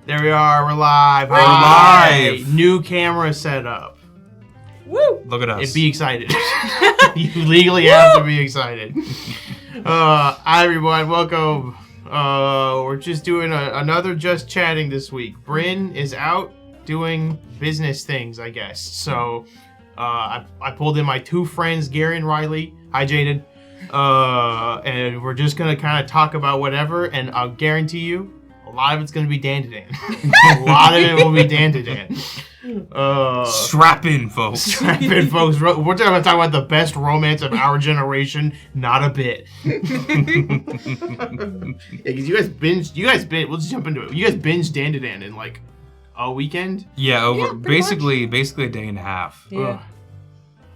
There we are. We're live. We're live. New camera setup. Woo! Look at us. Be excited. You legally have to be excited. Hi, everyone. Welcome. We're just doing another Just Chatting this week. Bryn is out doing business things, I guess. So I pulled in my two friends, Gary and Riley. Hi, Jaden. And we're just going to kind of talk about whatever. And I'll guarantee you, a lot of it's going to be Dan to Dan. A lot of it will be Dan to Dan. Strap in, folks. Strap in, folks. We're going to talk about the best romance of our generation. Not a bit. Yeah, because you guys binge. Let's jump into it. You guys binged Dan to Dan in like a weekend? Yeah, basically a day and a half. Yeah.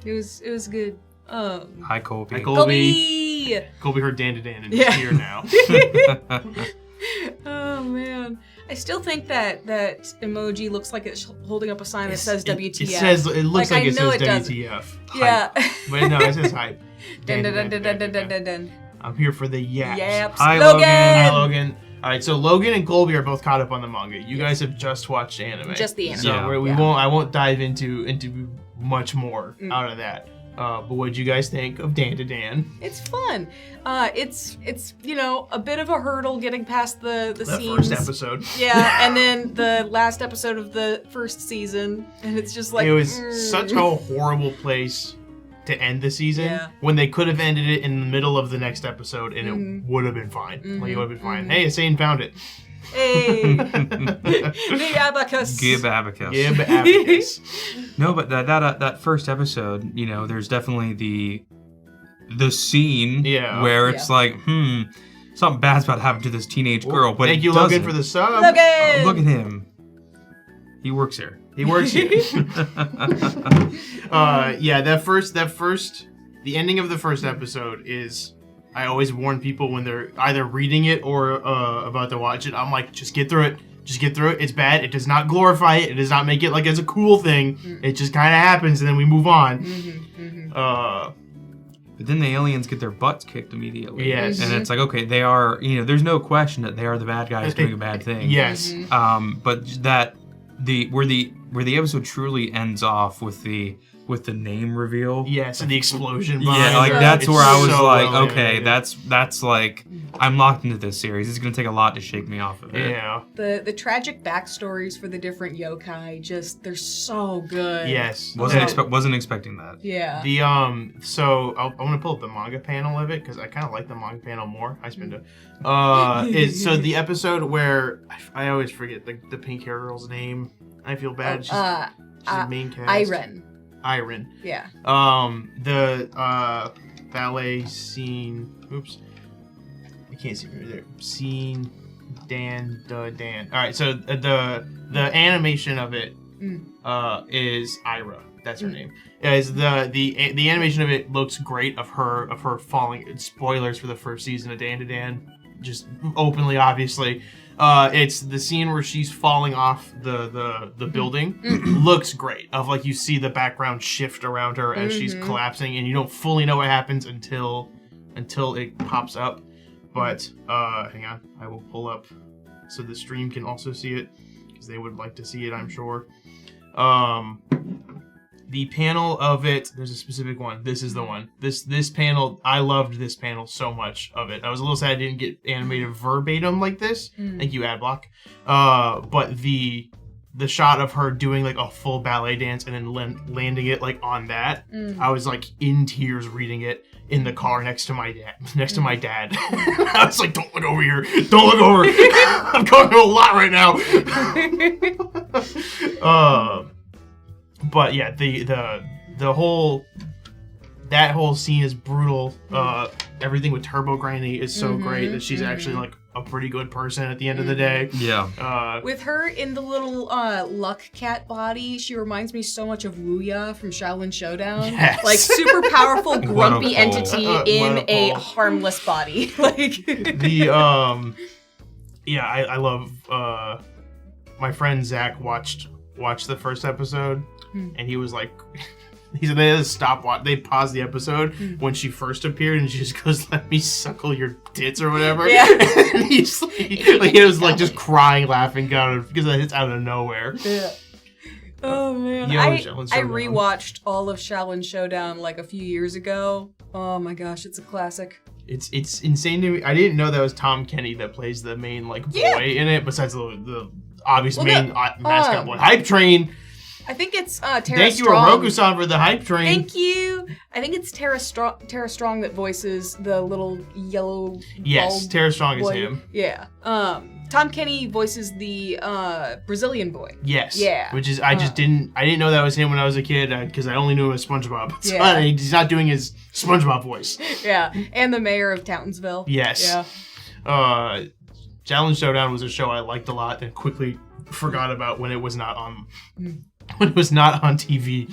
It was good. Hi, Colby. Hi, Colby. Colby heard Dan to Dan and is here now. Oh man, I still think that emoji looks like it's holding up a sign that says WTF. It looks like it says WTF. Yeah. But no, it says hype. Dun, dun, dun, dun, dun, dun, dun, dun. I'm here for the yaps. Yaps. Hi, Logan. Hi, Logan. All right, so Logan and Colby are both caught up on the manga. You guys have just watched anime. Just the anime. So Yeah. I won't dive into much more out of that. But what did you guys think of Dan to Dan? It's fun. It's a bit of a hurdle getting past the scenes. First episode. Yeah, and then the last episode of the first season, and it's just like it was such a horrible place to end the season when they could have ended it in the middle of the next episode and it would have been fine. Like it would have been fine. Hey, Asane found it. Hey, the abacus. Give abacus. Give abacus. No, but that first episode, there's definitely the scene where it's like, something bad's about to happen to this teenage girl. But thank you, doesn't. Logan, for the sub. Logan! Look at him. He works here. He works here. The ending of the first episode is. I always warn people when they're either reading it or about to watch it. I'm like, just get through it. Just get through it. It's bad. It does not glorify it. It does not make it like it's a cool thing. It just kind of happens and then we move on. But then the aliens get their butts kicked immediately. Yes. And it's like, okay, they are, there's no question that they are the bad guys doing a bad thing. Yes. But that where the episode truly ends off with the name reveal. Yes, and the explosion. Yeah, like that's where I was so like, well okay, animated. that's like I'm locked into this series. It's gonna take a lot to shake me off of it. Yeah. The tragic backstories for the different yokai, they're so good. Yes. Wasn't expecting that. Yeah. The so I want to pull up the manga panel of it because I kind of like the manga panel more. I spend it. So the episode where I always forget the pink hair girl's name. I feel bad. She's the main cast. Iron. Yeah. The ballet scene. Oops. I can't see from there. Scene. Dan. All right. So the animation of it is Ira. That's her name. Is the animation of it looks great of her falling. Spoilers for the first season of Dan to Dan. Just openly, obviously. It's the scene where she's falling off the building. Looks great. Of like you see the background shift around her as she's collapsing, and you don't fully know what happens until it pops up. But hang on, I will pull up so the stream can also see it because they would like to see it, I'm sure. The panel of it, there's a specific one. This is the one. This panel, I loved this panel so much of it. I was a little sad I didn't get animated verbatim like this. Thank you, Adblock. But the shot of her doing like a full ballet dance and then landing it like on that, I was like in tears reading it in the car next to my dad. I was like, don't look over here. Don't look over. I'm going through a lot right now. But yeah, the whole scene is brutal. Everything with Turbo Granny is so great that she's actually like a pretty good person at the end of the day. Yeah. With her in the little luck cat body, she reminds me so much of Wuya from Shaolin Showdown. Yes. Like super powerful, grumpy pull. entity in a harmless body. Like I love my friend Zach watched the first episode and he was like He said they had to stop watch. They paused the episode when she first appeared, and she just goes, "Let me suckle your tits" or whatever. Yeah. And he's like he was like just crying, laughing, because it's out of nowhere. Yeah. Oh man, I rewatched all of Shaolin Showdown like a few years ago. Oh my gosh, it's a classic. It's insane to me. I didn't know that was Tom Kenny that plays the main like boy in it. Besides the obvious main mascot boy, Hype Train. I think it's Tara Thank you, Strong. Oroku-san, for the Hype Train. Thank you. I think it's Tara Strong that voices the little yellow. Yes, Tara Strong boy. is him. Yeah. Tom Kenny voices the Brazilian boy. Yes. Yeah. Which is I didn't know that was him when I was a kid because I only knew him as SpongeBob. Yeah. He's not doing his SpongeBob voice. Yeah, and the mayor of Townsville. Yes. Yeah. Challenge Showdown was a show I liked a lot and quickly forgot about when it was not on. When it was not on TV.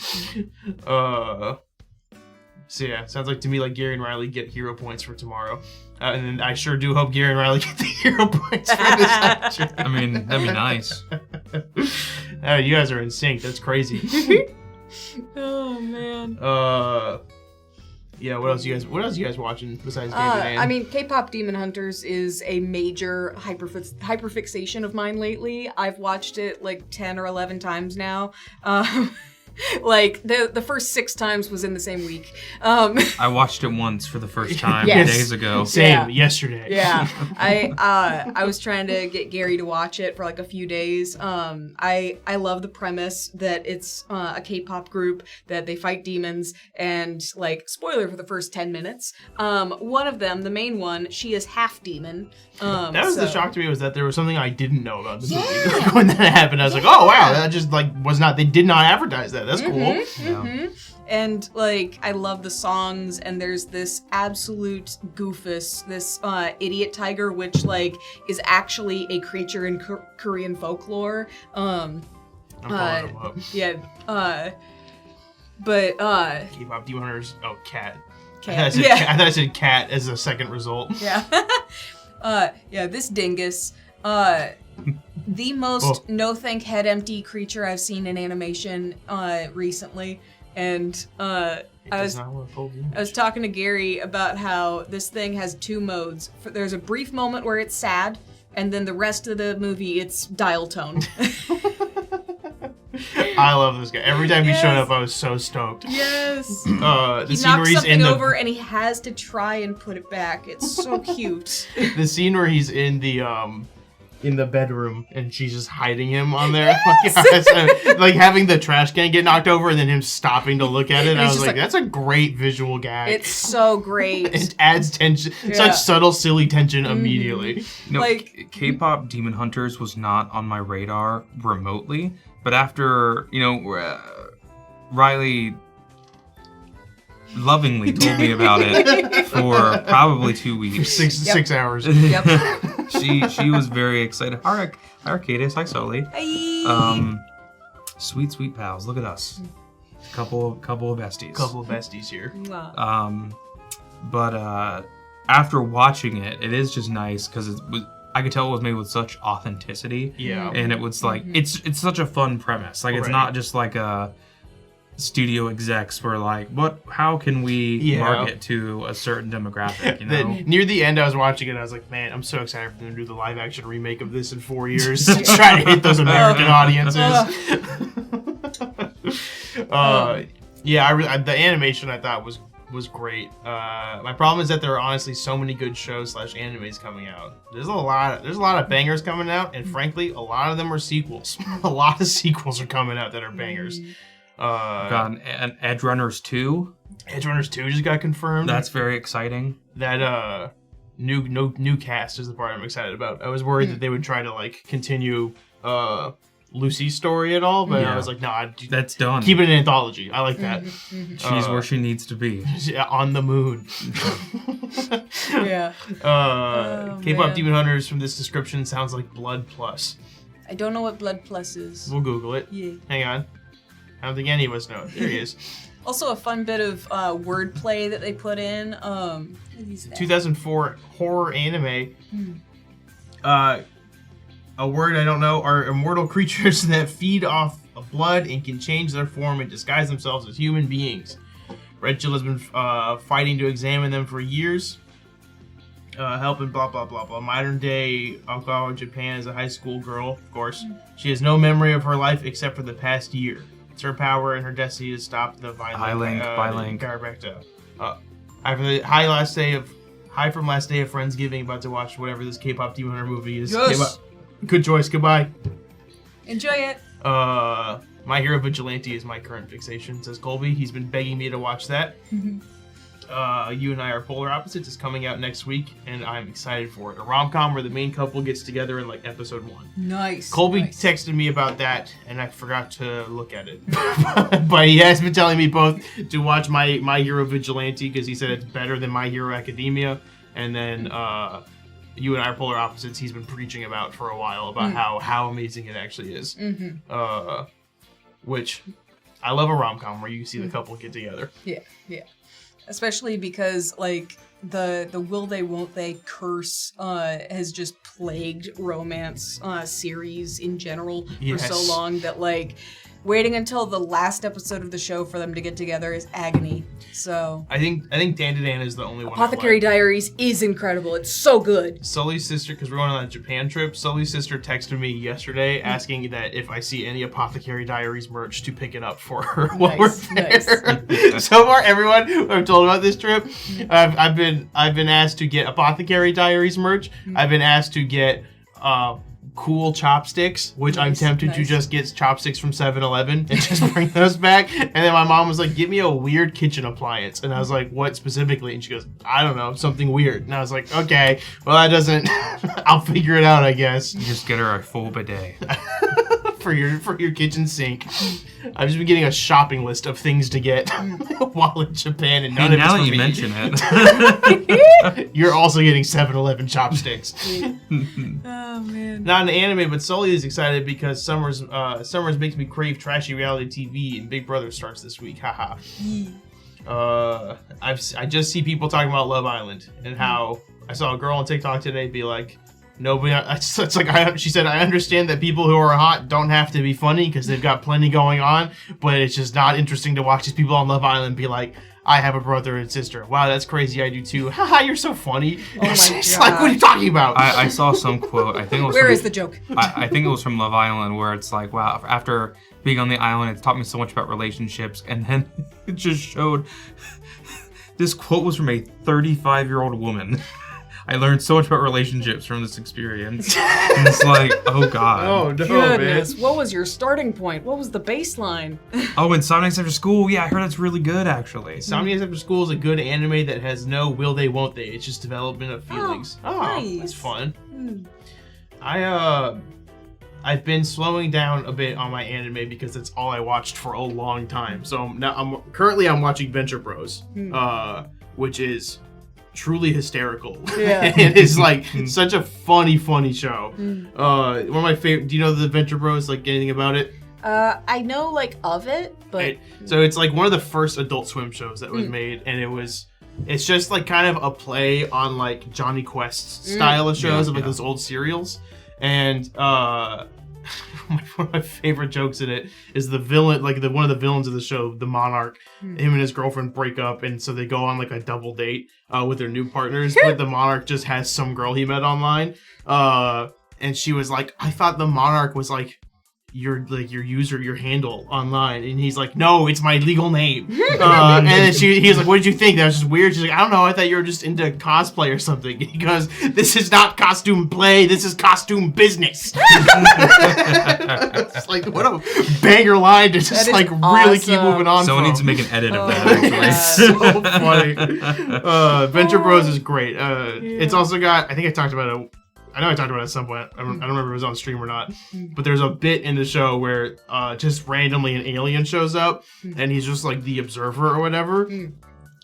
So yeah, sounds like to me like Gary and Riley get hero points for tomorrow. And then I sure do hope Gary and Riley get the hero points for this lecture. I mean, that'd be nice. You guys are in sync. That's crazy. Oh man. Yeah, what else you guys watching besides David Ann? I mean, K-pop Demon Hunters is a major hyperfixation of mine lately. I've watched it like 10 or 11 times now. Like the first 6 times was in the same week. I watched it once for the first time days ago. Same, yesterday. Yeah, I was trying to get Gary to watch it for like a few days. I love the premise that it's a K-pop group that they fight demons, and like spoiler for the first 10 minutes. One of them, the main one, she is half demon. That was the shock to me, was that there was something I didn't know about the movie. Like, when that happened, I was like, oh wow, that just like was not. They did not advertise that. That's cool. Yeah. And like I love the songs, and there's this absolute goofus, this idiot tiger, which like is actually a creature in Korean folklore. I'm pulling them up. Yeah. But K-pop Demon Hunters. Oh, cat. Cat. I thought I said cat as a second result. Yeah. Yeah. This dingus. The most no thank head empty creature I've seen in animation recently, and I was talking to Gary about how this thing has 2 modes. There's a brief moment where it's sad, and then the rest of the movie it's dial tone. I love this guy. Every time he showed up, I was so stoked. Yes. He knocks something over and he has to try and put it back. It's so cute. The scene where he's in the bedroom and she's just hiding him on there, like having the trash can get knocked over and then him stopping to look at it. I was like, that's a great visual gag. It's so great. It adds tension, such subtle, silly tension immediately. No, like K-pop Demon Hunters was not on my radar remotely, but after Riley lovingly told me about it for probably 2 weeks. 6 hours. Yep. She was very excited. Hi Arcadis, hi Sully. Hi. Sweet pals. Look at us. Couple of besties. Couple of besties here. But after watching it, it is just nice because I could tell it was made with such authenticity. Yeah. And it was like it's such a fun premise. Like it's not just like a studio execs were like, how can we market to a certain demographic, Near the end I was watching it, I was like, man, I'm so excited for them to do the live action remake of this in 4 years to try to hit those American audiences. The animation I thought was great. My problem is that there are honestly so many good shows / animes coming out. There's a lot of bangers coming out, and frankly, a lot of them are sequels. A lot of sequels are coming out that are bangers. Got an Edge Runners 2. Edge Runners 2 just got confirmed. That's very exciting. That new cast is the part I'm excited about. I was worried that they would try to like continue Lucy's story at all, but I was like, no, that's done. Keep it an anthology. I like that. She's where she needs to be. On the moon. Yeah. K-pop Demon Hunters from this description sounds like Blood Plus. I don't know what Blood Plus is. We'll Google it. Yeah. Hang on. I don't think any of us know. There he is. Also, a fun bit of wordplay that they put in. 2004 horror anime. a word I don't know, are immortal creatures that feed off of blood and can change their form and disguise themselves as human beings. Red Jill has been fighting to examine them for years, helping blah, blah, blah, blah. Modern day Okinawa, Japan is a high school girl, of course. She has no memory of her life except for the past year. It's her power and her destiny to stop the violent Garabecta. After the high from last day of Friendsgiving, about to watch whatever this K-pop Demon Hunter movie is. Yes. Good choice. Goodbye. Enjoy it. My Hero Vigilante is my current fixation, says Colby. He's been begging me to watch that. You and I Are Polar Opposites is coming out next week, and I'm excited for it. A rom-com where the main couple gets together in like episode 1. Nice. Colby texted me about that, and I forgot to look at it. But he has been telling me both to watch My Hero Vigilante because he said it's better than My Hero Academia, and then You and I Are Polar Opposites he's been preaching about for a while about how amazing it actually is. Which I love a rom-com where you see the couple get together. Yeah. Especially because, like, the will they, won't they curse has just plagued romance series in general for so long that, like, waiting until the last episode of the show for them to get together is agony. So I think Dan to Dan is the only one. Apothecary Diaries is incredible. It's so good. Sully's sister, because we're going on a Japan trip, Sully's sister texted me yesterday asking that if I see any Apothecary Diaries merch to pick it up for her while we're there. Nice. So far, everyone who I've told about this trip, I've been asked to get Apothecary Diaries merch. I've been asked to get cool chopsticks, which I'm tempted to just get chopsticks from 7-Eleven and just bring those back. And then my mom was like, "Get me a weird kitchen appliance." And I was like, "What specifically?" And she goes, "I don't know, something weird." And I was like, "Okay, well that doesn't I'll figure it out, I guess." You just get her a full bidet. for your kitchen sink. I've just been getting a shopping list of things to get while in Japan, and none of it's now for that you me. mention it. You're also getting 7-Eleven chopsticks. Oh man. Not an anime, but Sully is excited because Summers makes me crave trashy reality TV, and Big Brother starts this week. Haha. I just see people talking about Love Island and how I saw a girl on TikTok today be like, "Nobody." It's like she said, "I understand that people who are hot don't have to be funny because they've got plenty going on, but it's just not interesting to watch these people on Love Island be like, I have a brother and sister. Wow, that's crazy. I do too. Haha, you're so funny." Oh my It's God. like, what are you talking about? I saw some quote. I think it was. Where is the joke? I think it was from Love Island, where it's like, wow, after being on the island, it's taught me so much about relationships, and then it just showed. This quote was from a 35-year-old woman. I learned so much about relationships from this experience. And it's like, oh God. Oh no, Goodness, man. what was your starting point? What was the baseline? Oh, and Insomniacs After School. Yeah, I heard that's really good, actually. Insomniacs After School is a good anime that has no will they, won't they. It's just development of feelings. Nice. That's fun. I've been slowing down a bit on my anime because that's all I watched for a long time. So now I'm watching Venture Bros, which is truly hysterical. Yeah. It is like such a funny show. One of my favorite. Do you know the Venture Bros? Like anything about it? I know like of it, but Right. So it's like one of the first Adult Swim shows that was made, and it's just like kind of a play on like Johnny Quest's style of shows of like those old serials. And one of my favorite jokes in it is the villain, like one of the villains of the show, the Monarch. Him and his girlfriend break up, and so they go on like a double date with their new partners. But the Monarch just has some girl he met online, and she was like, "I thought the Monarch was like your handle online," and he's like, "No, it's my legal name." And then he's like, "What did you think? That was just weird." She's like, "I don't know, I thought you were just into cosplay or something." He goes, "This is not costume play, this is costume business." It's like, what a banger line to just like really keep moving on. Someone from. needs to make an edit of that, actually. So funny. Venture Bros is great. It's also got, I think I talked about it. I know I talked about it at some point. I don't remember if it was on stream or not. But there's a bit in the show where just randomly an alien shows up, and he's just like the observer or whatever.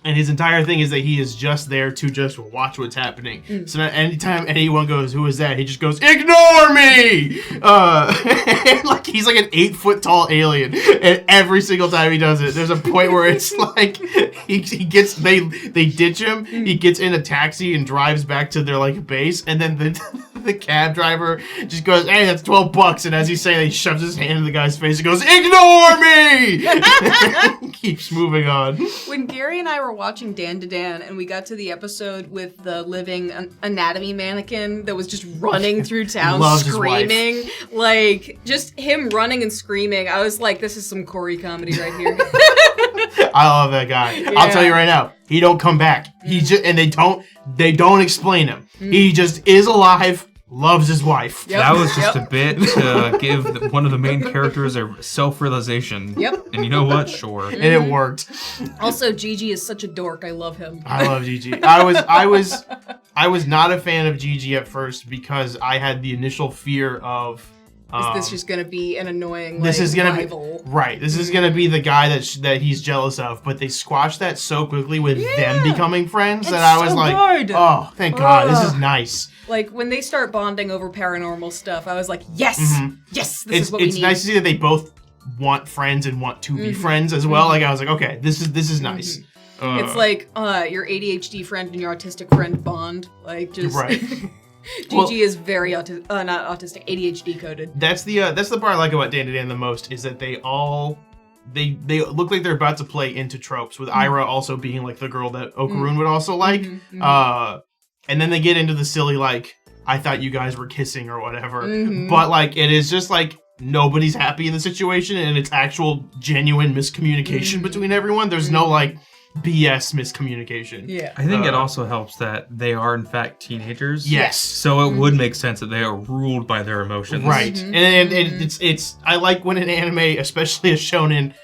And his entire thing is that he is just there to just watch what's happening. So that anytime anyone goes, "Who is that?" he just goes, "Ignore me!" And like he's like an 8-foot tall alien, and every single time he does it, there's a point where it's like they ditch him. He gets in a taxi and drives back to their like base, and then the cab driver just goes, "Hey, that's $12." And as he's saying, he shoves his hand in the guy's face and goes, "Ignore me!" Keeps moving on. When Gary and I were watching Dan to Dan, and we got to the episode with the living anatomy mannequin that was just running through town screaming, like just him running and screaming, I was like, "This is some Corey comedy right here." I love that guy. Yeah. I'll tell you right now, he don't come back. He just and they don't explain him. He just is alive, loves his wife. Yep. That was just a bit to give one of the main characters a self-realization. Yep. And you know what? Sure. And it worked. Also, Gigi is such a dork. I love him. I love Gigi. I was not a fan of Gigi at first because I had the initial fear of. Is this just gonna be an annoying this is gonna rival? Right. This is gonna be the guy that he's jealous of, but they squashed that so quickly with them becoming friends that I was so like, good. "Oh, thank God, this is nice." Like when they start bonding over paranormal stuff, I was like, "Yes, yes, this is what we need." It's nice to see that they both want friends and want to be friends as well. Like I was like, "Okay, this is nice." It's like your ADHD friend and your autistic friend bond. Like just right. Gigi is very not autistic, ADHD coded. That's the part I like about Dan to Dan the most is that they look like they're about to play into tropes, with Ira also being like the girl that Okarun would also like. And then they get into the silly like, "I thought you guys were kissing" or whatever. But like it is just like nobody's happy in the situation and it's actual genuine miscommunication between everyone. There's no like BS miscommunication. Yeah. I think it also helps that they are in fact teenagers. Yes. So it would make sense that they are ruled by their emotions. Right. And it's I like when an anime, especially a shonen,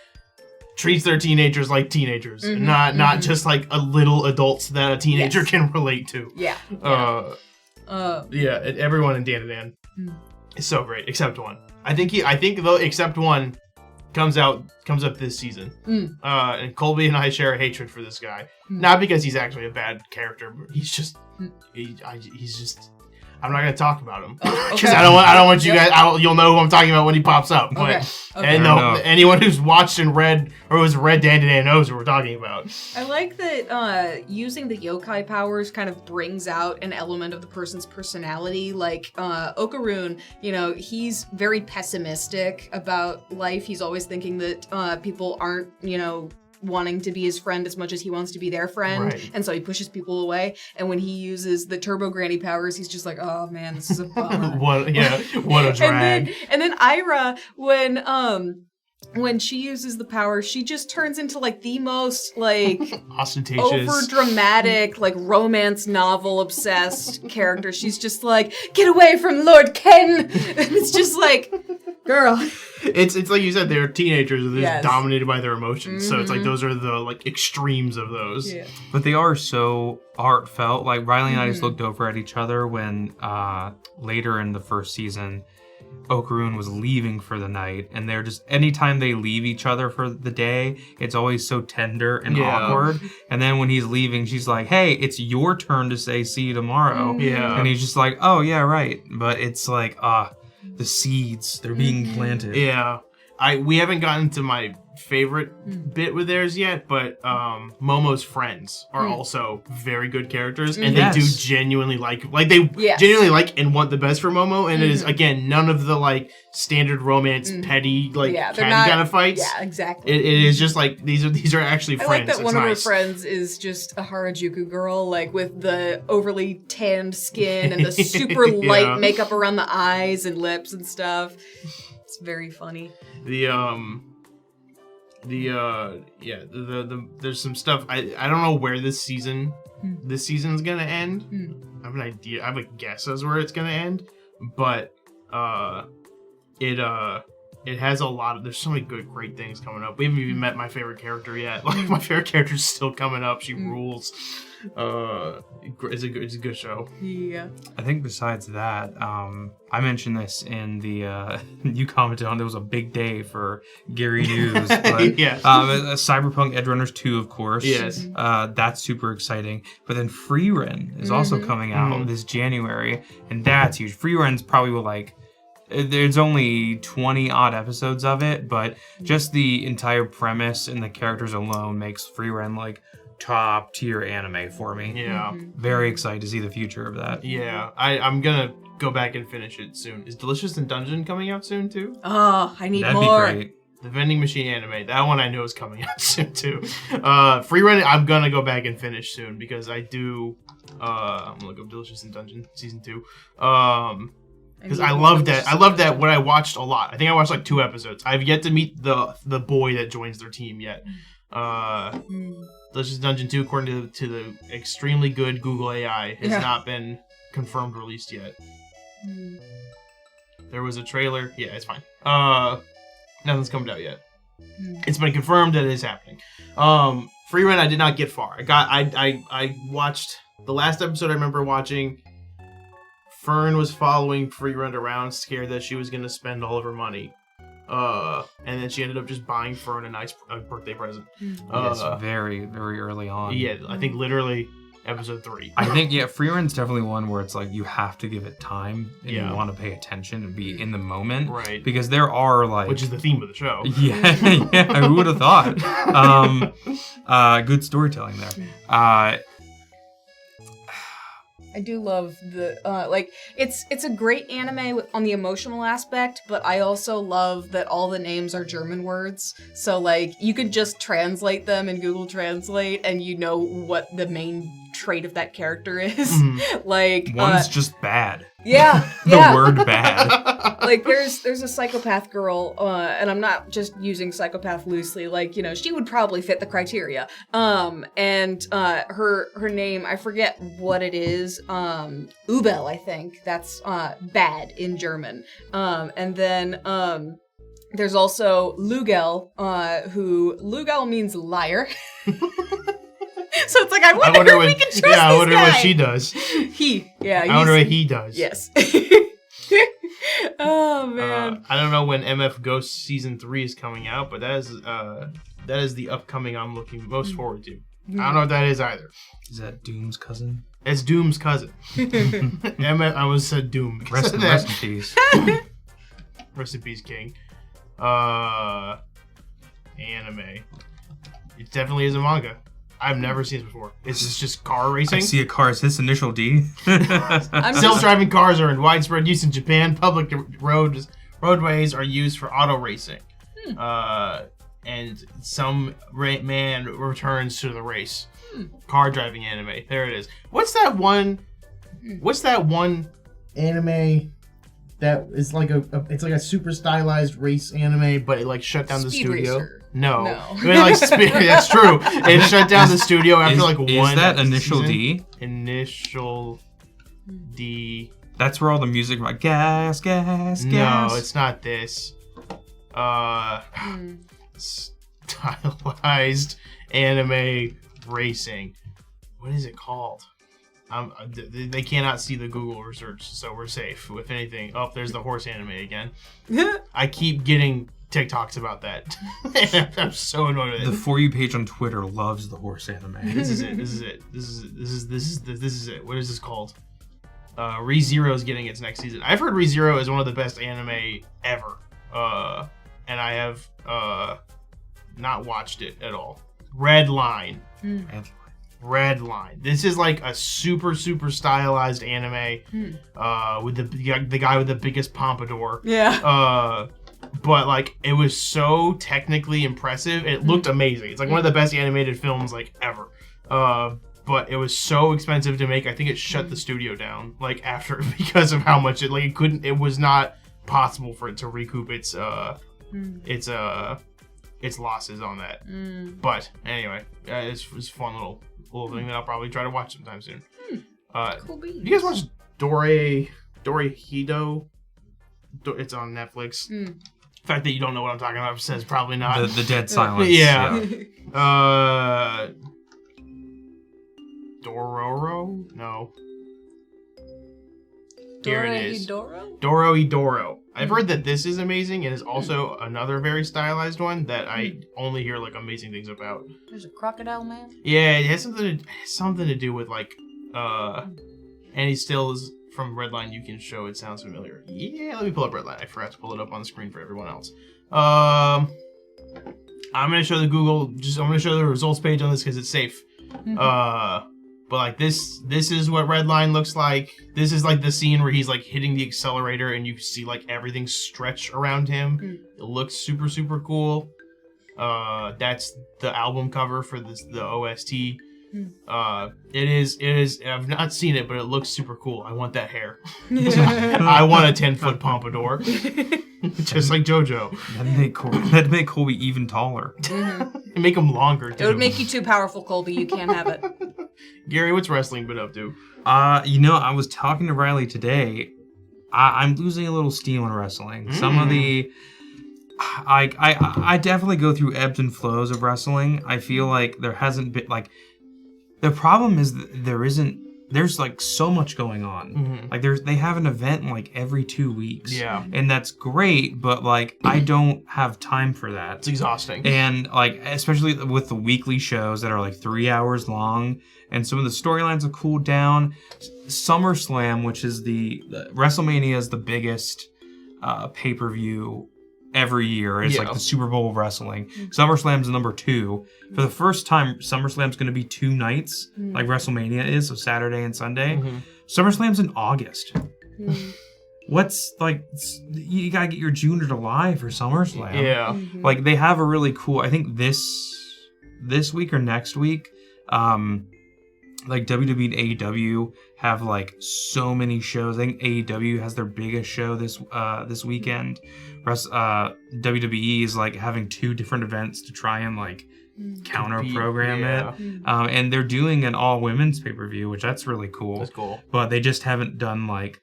treats their teenagers like teenagers, not just like a little adults that a teenager can relate to. Yeah. Everyone in Dan to Dan is so great except one. I think though except one comes up this season. And Colby and I share a hatred for this guy. Not because he's actually a bad character, but he's just he's just I'm not gonna talk about him because I don't want you guys. You'll know who I'm talking about when he pops up. But and anyone who's watched and read or who's read Dan to Dan knows who we're talking about. I like that using the yokai powers kind of brings out an element of the person's personality. Like Okarun, he's very pessimistic about life. He's always thinking that people aren't, wanting to be his friend as much as he wants to be their friend, and so he pushes people away. And when he uses the Turbo Granny powers, he's just like, "Oh man, this is a bummer." What a drag. and then Ira, when she uses the power, she just turns into like the most like ostentatious, over dramatic, like romance novel obsessed character. She's just like, "Get away from Lord Ken!" And it's just like, girl. It's like you said, they're teenagers and they're just dominated by their emotions. So it's like those are the like extremes of those. Yeah. But they are so heartfelt. Like Riley and I just looked over at each other when later in the first season, Okarun was leaving for the night, and they're just anytime they leave each other for the day, it's always so tender and awkward. And then when he's leaving, she's like, "Hey, it's your turn to say see you tomorrow." Yeah. And he's just like, "Oh yeah, right." But it's like the seeds, they're being planted. Yeah. We haven't gotten to my favorite bit with theirs yet, but Momo's friends are also very good characters, and they do genuinely genuinely like and want the best for Momo, and it is again none of the like standard romance petty catty kind of fights. Yeah, exactly. It is just like these are actually friends. I like that one of her friends is just a Harajuku girl, like with the overly tanned skin and the super light makeup around the eyes and lips and stuff. It's very funny. There's some stuff I don't know where this season's gonna end. I have an idea. I have a guess as where it's gonna end, but it has a lot of. There's so many great things coming up. We haven't even met my favorite character yet. Like my favorite character's still coming up. She rules. It's a good show. Yeah. I think besides that, I mentioned this in the you commented on there was a big day for Gary News, but Cyberpunk Edgerunners 2, of course. Yes. That's super exciting. But then Freerun is also coming out this January, and that's huge. Freerun's probably there's only 20 odd episodes of it, but just the entire premise and the characters alone makes Freerun top tier anime for me. Yeah. Very excited to see the future of that. Yeah. I'm gonna go back and finish it soon. Is Delicious in Dungeon coming out soon too? Oh, I need That'd more. be great. The vending machine anime, that one I know is coming out soon too. Free Run, I'm gonna go back and finish soon because I do. I'm gonna look up Delicious in Dungeon season 2. Because I love that. I love that. What I watched a lot. I think I watched like 2 episodes. I've yet to meet the boy that joins their team yet. Delicious Dungeon 2, according to the extremely good Google AI, has not been confirmed released yet. There was a trailer. Yeah, it's fine. Nothing's come out yet. It's been confirmed that it is happening. Free Run, I did not get far. I watched the last episode. I remember watching. Fern was following Free Run around, scared that she was going to spend all of her money. And then she ended up just buying Fern a nice birthday present. Yes, very, very early on. Yeah, I think literally episode 3. I think, Free Run's definitely one where it's like you have to give it time and you want to pay attention and be in the moment. Right. Because there are like... Which is the theme of the show. Yeah, who would have thought? Good storytelling there. I do love the it's a great anime on the emotional aspect, but I also love that all the names are German words. So like you could just translate them in Google Translate and you know what the main trait of that character is. Like one's just bad. Yeah. The word bad. Like there's a psychopath girl, and I'm not just using psychopath loosely, like, you know, she would probably fit the criteria. And her name, I forget what it is, Ubel, I think. That's bad in German. And then there's also Lugel, who Lugel means liar. So it's like, I wonder if we can trust this guy. I wonder what she does. I wonder what he does. Yes. Oh man. I don't know when MF Ghost season 3 is coming out, but that is the upcoming I'm looking most forward to. I don't know what that is either. Is that Doom's cousin? It's Doom's cousin. MF, I almost said Doom. Rest in peace. Rest in peace, King. Anime. It definitely is a manga. I've never seen it before. Is this just car racing? I see a car. Is this initial D? Self-driving cars are in widespread use in Japan. Public roadways are used for auto racing. And some man returns to the race. Car driving anime. There it is. What's that one anime that is like it's like a super stylized race anime, but it like shut down the Speed studio? Racer. No. I mean, like, that's true. It shut down the studio after one Is that Initial season. D? Initial D. That's where all the music like gas. No, it's not this. Stylized anime racing. What is it called? They cannot see the Google research, so we're safe. If anything, there's the horse anime again. I keep getting TikToks about that. I'm so annoyed with it. The For You page on Twitter loves the horse anime. This is it. What is this called? ReZero is getting its next season. I've heard ReZero is one of the best anime ever. And I have not watched it at all. Red Line. This is like a super stylized anime with the guy with the biggest pompadour. Yeah. But like it was so technically impressive. It looked amazing. It's like one of the best animated films like ever. But it was so expensive to make. I think it shut the studio down like after because of how much it was not possible for it to recoup its losses on that. But anyway, it's a fun little thing that I'll probably try to watch sometime soon. Cool beans. You guys watch Dorihito? It's on Netflix. The fact that you don't know what I'm talking about says probably not. The dead silence. Yeah. Dororo? No. Here it is. Dorohedoro. I've heard that this is amazing and is also another very stylized one that I only hear like amazing things about. There's a crocodile man? Yeah, it has something to do with like any stills from Redline you can show. It sounds familiar. Yeah, let me pull up Redline. I forgot to pull it up on the screen for everyone else. I'm gonna show the results page on this because it's safe. But like this is what Redline looks like. This is like the scene where he's like hitting the accelerator and you see like everything stretch around him. It looks super, super cool. That's the album cover for the OST. It is. I've not seen it, but it looks super cool. I want that hair. I want a 10-foot pompadour, just like JoJo. That'd make Colby even taller. And make him longer too. It would make you too powerful, Colby. You can't have it. Gary, what's wrestling been up to? I was talking to Riley today. I'm losing a little steam on wrestling. Some of the I definitely go through ebbs and flows of wrestling. I feel like there hasn't been like the problem is that there's like so much going on. Like they have an event like every 2 weeks. Yeah. And that's great, but like I don't have time for that. It's exhausting. And like especially with the weekly shows that are like 3 hours long and some of the storylines have cooled down. SummerSlam, which is the WrestleMania is the biggest pay-per-view every year. It's like the Super Bowl of wrestling. SummerSlam's number 2. For the first time, SummerSlam's going to be 2 nights, like WrestleMania is, so Saturday and Sunday. SummerSlam's in August. What's like, you gotta get your June or July for SummerSlam. Yeah. Like they have a really cool, I think this week or next week, like WWE and AEW have like so many shows. I think AEW has their biggest show this weekend. WWE is like having 2 different events to try and like counter program it. And they're doing an all women's pay-per-view, which that's really cool. That's cool. But they just haven't done like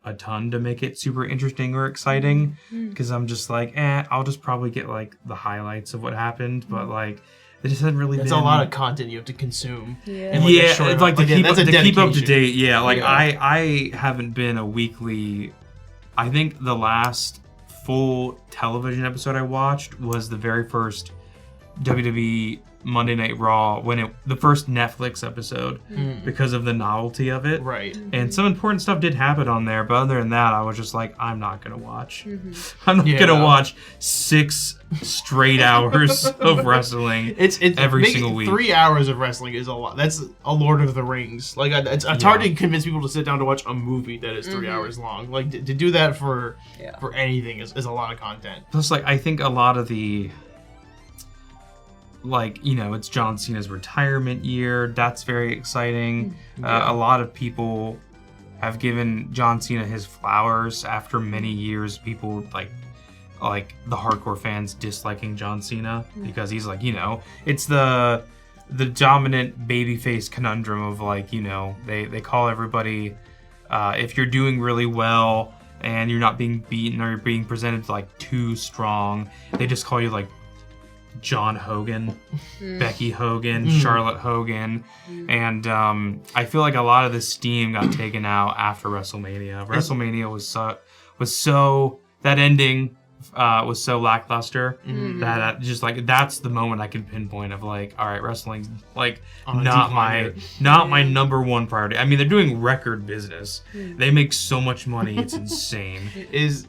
a ton to make it super interesting or exciting. Because I'm just like, I'll just probably get like the highlights of what happened. But like, it just hasn't really been... It's a lot of content you have to consume. Yeah. It's like to keep up to date. Yeah, like Yeah. I haven't been a weekly... I think the last full television episode I watched was the very first WWE Monday Night Raw, the first Netflix episode, because of the novelty of it. Right. And some important stuff did happen on there, but other than that, I was just like, I'm not gonna watch. I'm not gonna watch 6 straight hours of wrestling every single week. 3 hours of wrestling is a lot. That's a Lord of the Rings. Like it's hard to convince people to sit down to watch a movie that is 3 hours long. Like to do that for anything is a lot of content. Plus, like I think a lot of the it's John Cena's retirement year. That's very exciting. A lot of people have given John Cena his flowers after many years. People like the hardcore fans disliking John Cena because he's like, it's the dominant babyface conundrum of like, they call everybody if you're doing really well and you're not being beaten or you're being presented like too strong, they just call you like John Hogan, Becky Hogan, Charlotte Hogan, and I feel like a lot of the steam got taken out after WrestleMania. WrestleMania was so that ending was so lackluster that just like that's the moment I can pinpoint of like, all right, wrestling's like not my number one priority. I mean, they're doing record business. They make so much money, it's insane. Is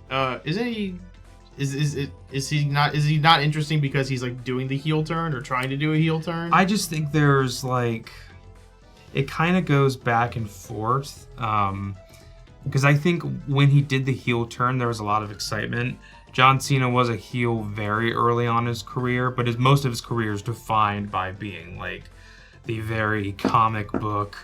he not interesting because he's like doing the heel turn or trying to do a heel turn? I just think there's like it kind of goes back and forth because I think when he did the heel turn there was a lot of excitement. John Cena was a heel very early on in his career, but most of his career is defined by being like the very comic book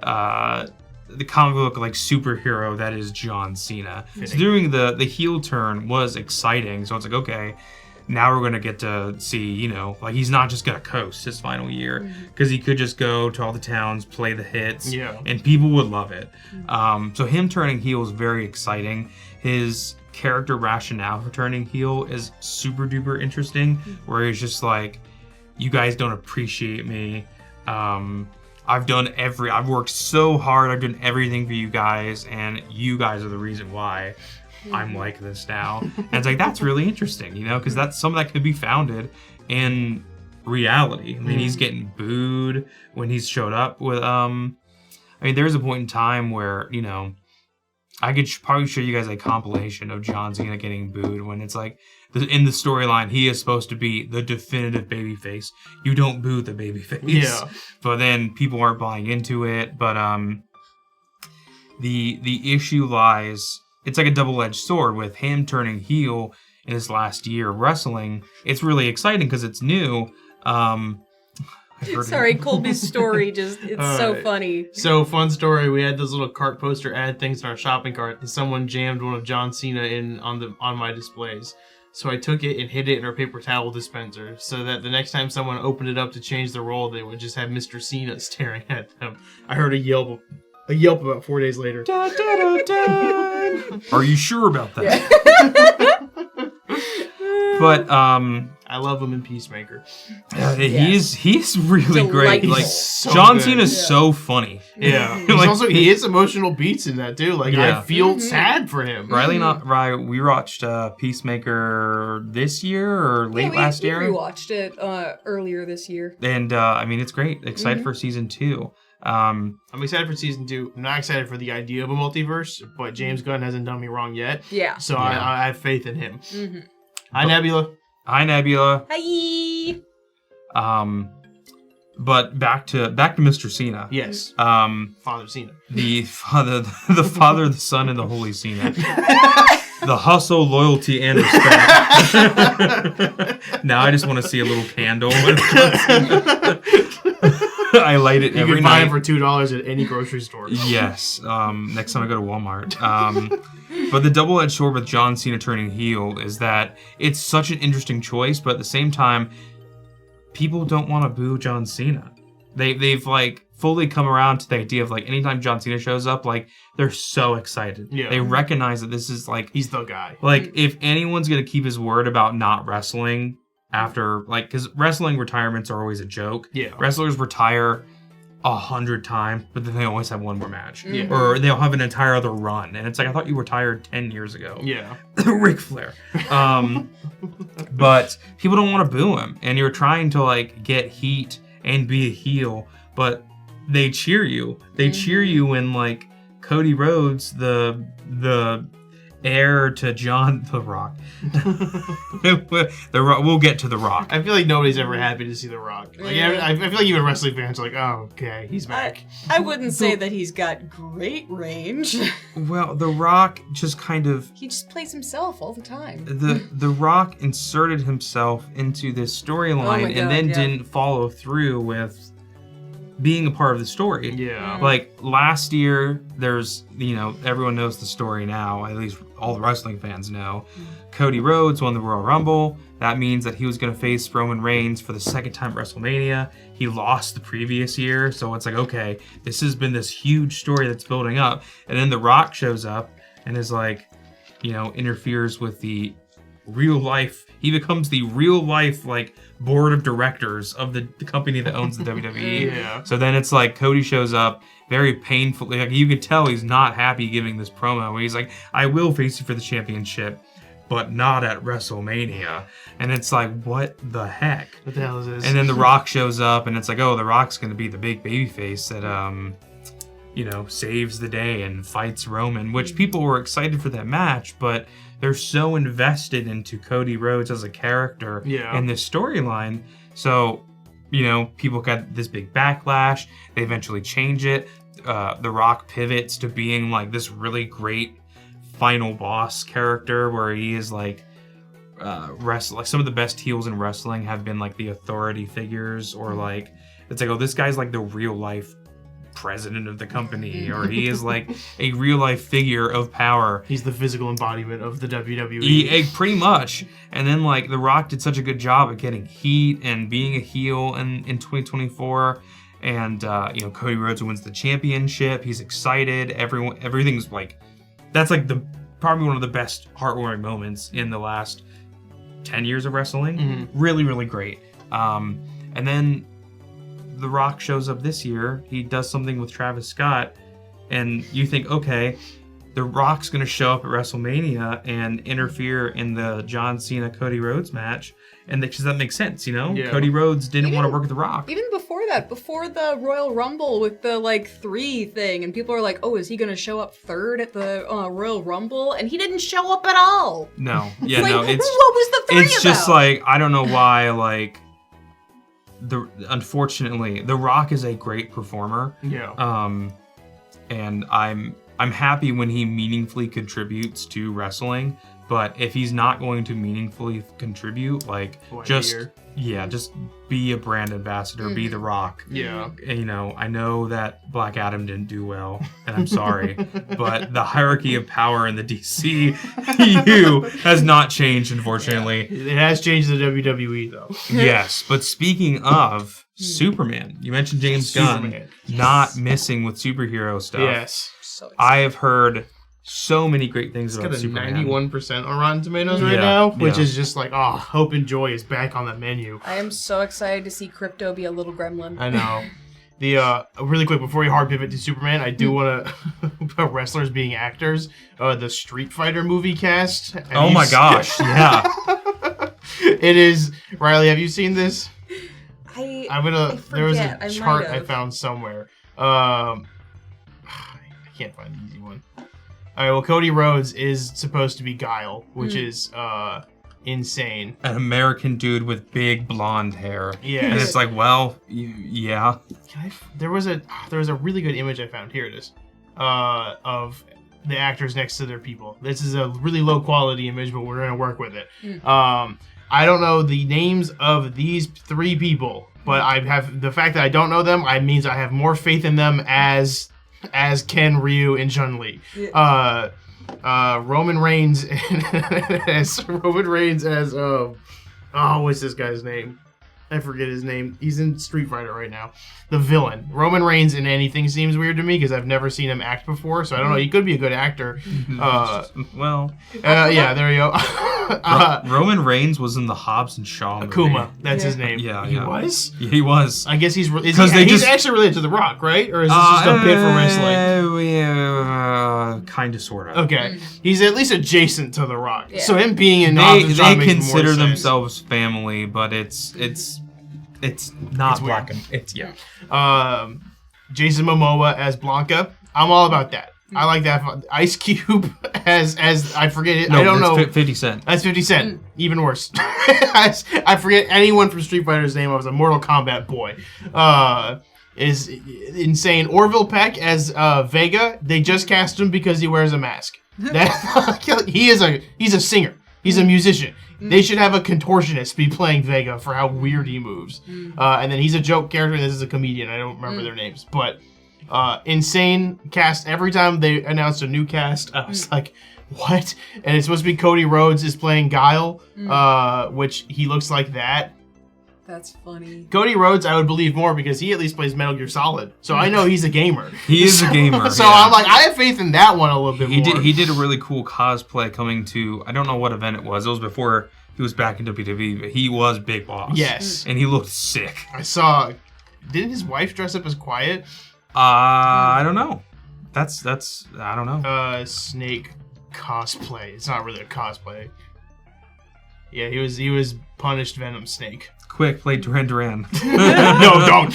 like superhero that is John Cena. So doing the heel turn was exciting. So it's like, okay, now we're gonna get to see, like he's not just gonna coast his final year because he could just go to all the towns, play the hits, and people would love it. So him turning heel is very exciting. His character rationale for turning heel is super duper interesting, where he's just like, you guys don't appreciate me. I've worked so hard, I've done everything for you guys, and you guys are the reason why I'm like this now. And it's like, that's really interesting, because that's something that could be founded in reality. I mean, he's getting booed when he's showed up with, there's a point in time where, I could probably show you guys a compilation of John Cena getting booed when it's like in the storyline he is supposed to be the definitive babyface. You don't boo the babyface. Yeah. But then people aren't buying into it. But the issue lies. It's like a double-edged sword with him turning heel in his last year of wrestling. It's really exciting because it's new. Sorry, Colby's story it's so funny. So, fun story, we had those little cart poster ad things in our shopping cart, and someone jammed one of John Cena on my displays. So I took it and hid it in our paper towel dispenser, so that the next time someone opened it up to change the role, they would just have Mr. Cena staring at them. I heard a yelp about 4 days later. Da, da, da, da. Are you sure about that? Yeah. But I love him in Peacemaker. He's really great. Delightful. Like So John good. Cena's so funny. Yeah. He hits emotional beats in that too. Like Yeah. I feel sad for him. Riley, we watched Peacemaker this year or late last year. We rewatched it earlier this year. And I mean, it's great. Excited for season 2. I'm excited for season 2. I'm not excited for the idea of a multiverse, but James Gunn hasn't done me wrong yet. Yeah. So Yeah. I have faith in him. Mm-hmm. Hi, Nebula. Hi, Nebula. Hi. But back to Mr. Cena. Yes. Father Cena. The Father, the Son, and the Holy Cena. The hustle, loyalty, and respect. Now I just want to see a little candle. I light it You every can buy night. it for $2 at any grocery store. Yes. Next time I go to Walmart. But the double-edged sword with John Cena turning heel is that it's such an interesting choice, but at the same time, people don't want to boo John Cena. They've like fully come around to the idea of like anytime John Cena shows up, like they're so excited. Yeah. They recognize that this is like He's the guy. like if anyone's gonna keep his word about not wrestling after like because wrestling retirements are always a joke. Yeah. Wrestlers retire 100 times, but then they always have one more match. Yeah. Or they'll have an entire other run. And it's like, I thought you retired 10 years ago. Yeah. Ric Flair. But people don't want to boo him. And you're trying to like get heat and be a heel, but they cheer you. They cheer you when like Cody Rhodes, the heir to John The Rock. We'll get to The Rock. I feel like nobody's ever happy to see The Rock. Like I feel like even wrestling fans are like, oh, okay, he's back. I wouldn't say that he's got great range. Well, The Rock just kind of He just plays himself all the time. the Rock inserted himself into this storyline God, and then yeah. didn't follow through with being a part of the story. Yeah. Like last year, there's everyone knows the story now. At least all the wrestling fans know. Cody Rhodes won the Royal Rumble. That means that he was going to face Roman Reigns for the second time at WrestleMania. He lost the previous year, so it's like, okay, this has been this huge story that's building up. And then The Rock shows up and is like, interferes with the real life. He becomes the real life like board of directors of the company that owns the WWE. Yeah. So then it's like Cody shows up very painfully. Like you could tell he's not happy giving this promo. Where he's like, "I will face you for the championship, but not at WrestleMania." And it's like, what the heck? What the hell is this? And then The Rock shows up, and it's like, oh, The Rock's going to be the big babyface that saves the day and fights Roman, which people were excited for that match, but they're so invested into Cody Rhodes as a character in this storyline. So, people got this big backlash. They eventually change it. The Rock pivots to being like this really great final boss character where he is like like some of the best heels in wrestling have been like the authority figures, or like it's like, oh, this guy's like the real life president of the company, or he is like a real life figure of power. He's the physical embodiment of the WWE. Pretty much. And then like The Rock did such a good job at getting heat and being a heel in 2024. And Cody Rhodes wins the championship. He's excited. Everything's like, that's like probably one of the best heartwarming moments in the last 10 years of wrestling. Mm-hmm. Really, really great. And then The Rock shows up this year. He does something with Travis Scott, and you think, okay, The Rock's going to show up at WrestleMania and interfere in the John Cena Cody Rhodes match, and because that makes sense, you know. Yeah. Cody Rhodes didn't want to work with The Rock. Even before that, before the Royal Rumble with the like 3 thing, and people are like, "Oh, is he gonna show up third at the Royal Rumble?" And he didn't show up at all. No, yeah, Like, no, it's what was the 3 it's just about? like I don't know why like. Unfortunately, The Rock is a great performer. Yeah. And I'm happy when he meaningfully contributes to wrestling, but if he's not going to meaningfully contribute, like just be a brand ambassador, be The Rock. Yeah. You know, I know that Black Adam didn't do well, and I'm sorry, but the hierarchy of power in the DCU has not changed, unfortunately. It has changed the WWE though. Yes, but speaking of Superman, you mentioned James Gunn not missing with superhero stuff. Yes. So I have heard so many great things It's about got a Superman. 91% on Rotten Tomatoes right Yeah, now, which yeah. is just like, oh, hope and joy is back on the menu. I am so excited to see Crypto be a little gremlin. I know. The really quick before you hard pivot to Superman, I do want to about wrestlers being actors. The Street Fighter movie cast. Oh my gosh, yeah. It is Riley. Have you seen this? I There was forget. a I chart might I have. found somewhere. I can't find the easy one. All right. Well, Cody Rhodes is supposed to be Guile, which is insane. An American dude with big blonde hair. Yeah. And it's like, well, yeah. There was a really good image I found. Here it is, of the actors next to their people. This is a really low quality image, but we're gonna work with it. I don't know the names of these 3 people, but I have the fact that I don't know them. Means I have more faith in them as Ken, Ryu, and Chun-Li. Roman Reigns as what's this guy's name? I forget his name. He's in Street Fighter right now. The villain. Roman Reigns in anything seems weird to me because I've never seen him act before, so I don't know. He could be a good actor. Well, yeah, there you go. Roman Reigns was in the Hobbs and Shaw movie. Akuma, that's his name. Yeah, he yeah. was? Yeah, he was. I guess he's he's actually related to The Rock, right? Or is this just a bit for wrestling? Yeah, kind of, sort of. Okay. He's at least adjacent to The Rock. Yeah. So him being in Hobbs and Shaw They makes consider more sense. themselves family, but it's not It's black weird. and it's yeah. Jason Momoa as Blanca. I'm all about that. I like that. Ice Cube as I forget it. No, I don't know. 50 Cent. That's 50 Cent. Even worse. I forget anyone from Street Fighter's name. I was a Mortal Kombat boy. Is insane. Orville Peck as Vega. They just cast him because he wears a mask. He's a singer. He's a musician. They should have a contortionist be playing Vega for how weird he moves. And then he's a joke character, and this is a comedian. I don't remember their names. But insane cast. Every time they announced a new cast, I was like, what? And it's supposed to be Cody Rhodes is playing Guile, which he looks like that. That's funny. Cody Rhodes, I would believe more because he at least plays Metal Gear Solid. So I know he's a gamer. He is a gamer. So yeah. I'm like, I have faith in that one a little bit more. He did a really cool cosplay coming to, I don't know what event it was. It was before he was back in WWE, but he was Big Boss. Yes. And he looked sick. I saw, didn't his wife dress up as Quiet? I don't know. That's I don't know. Snake cosplay. It's not really a cosplay. Yeah, he was Punished Venom Snake. Quick, play Duran Duran. No, don't.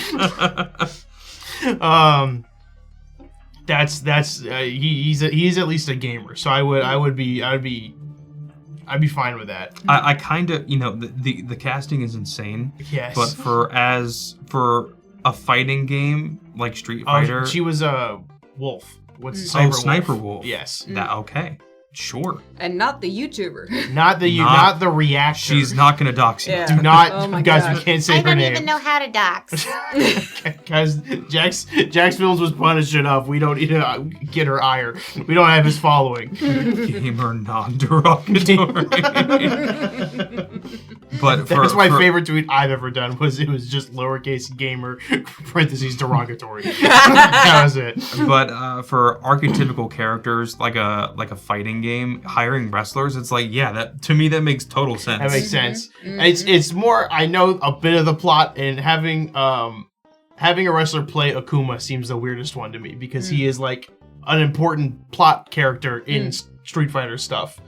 He's at least a gamer, so I'd be fine with that. I kind of, the casting is insane. Yes. But for a fighting game like Street Fighter, she was a wolf. What's Sniper Wolf? Yes. Okay. Sure. And not the YouTuber. Not the reactor. She's not gonna dox you. Yeah. Do not, Oh my guys. God. We can't say I her don't name. even know how to dox. Guys, Jax Films was punished enough. We don't need to get her ire. We don't have his following. Gamer non-derogatory. But That's my favorite tweet I've ever done. It was just lowercase gamer parentheses derogatory. That was it. But for archetypical characters like a fighting game, hiring wrestlers, it's like, yeah, that to me that makes total sense. That makes sense. It's more. I know a bit of the plot, and having a wrestler play Akuma seems the weirdest one to me because he is like an important plot character in Street Fighter stuff.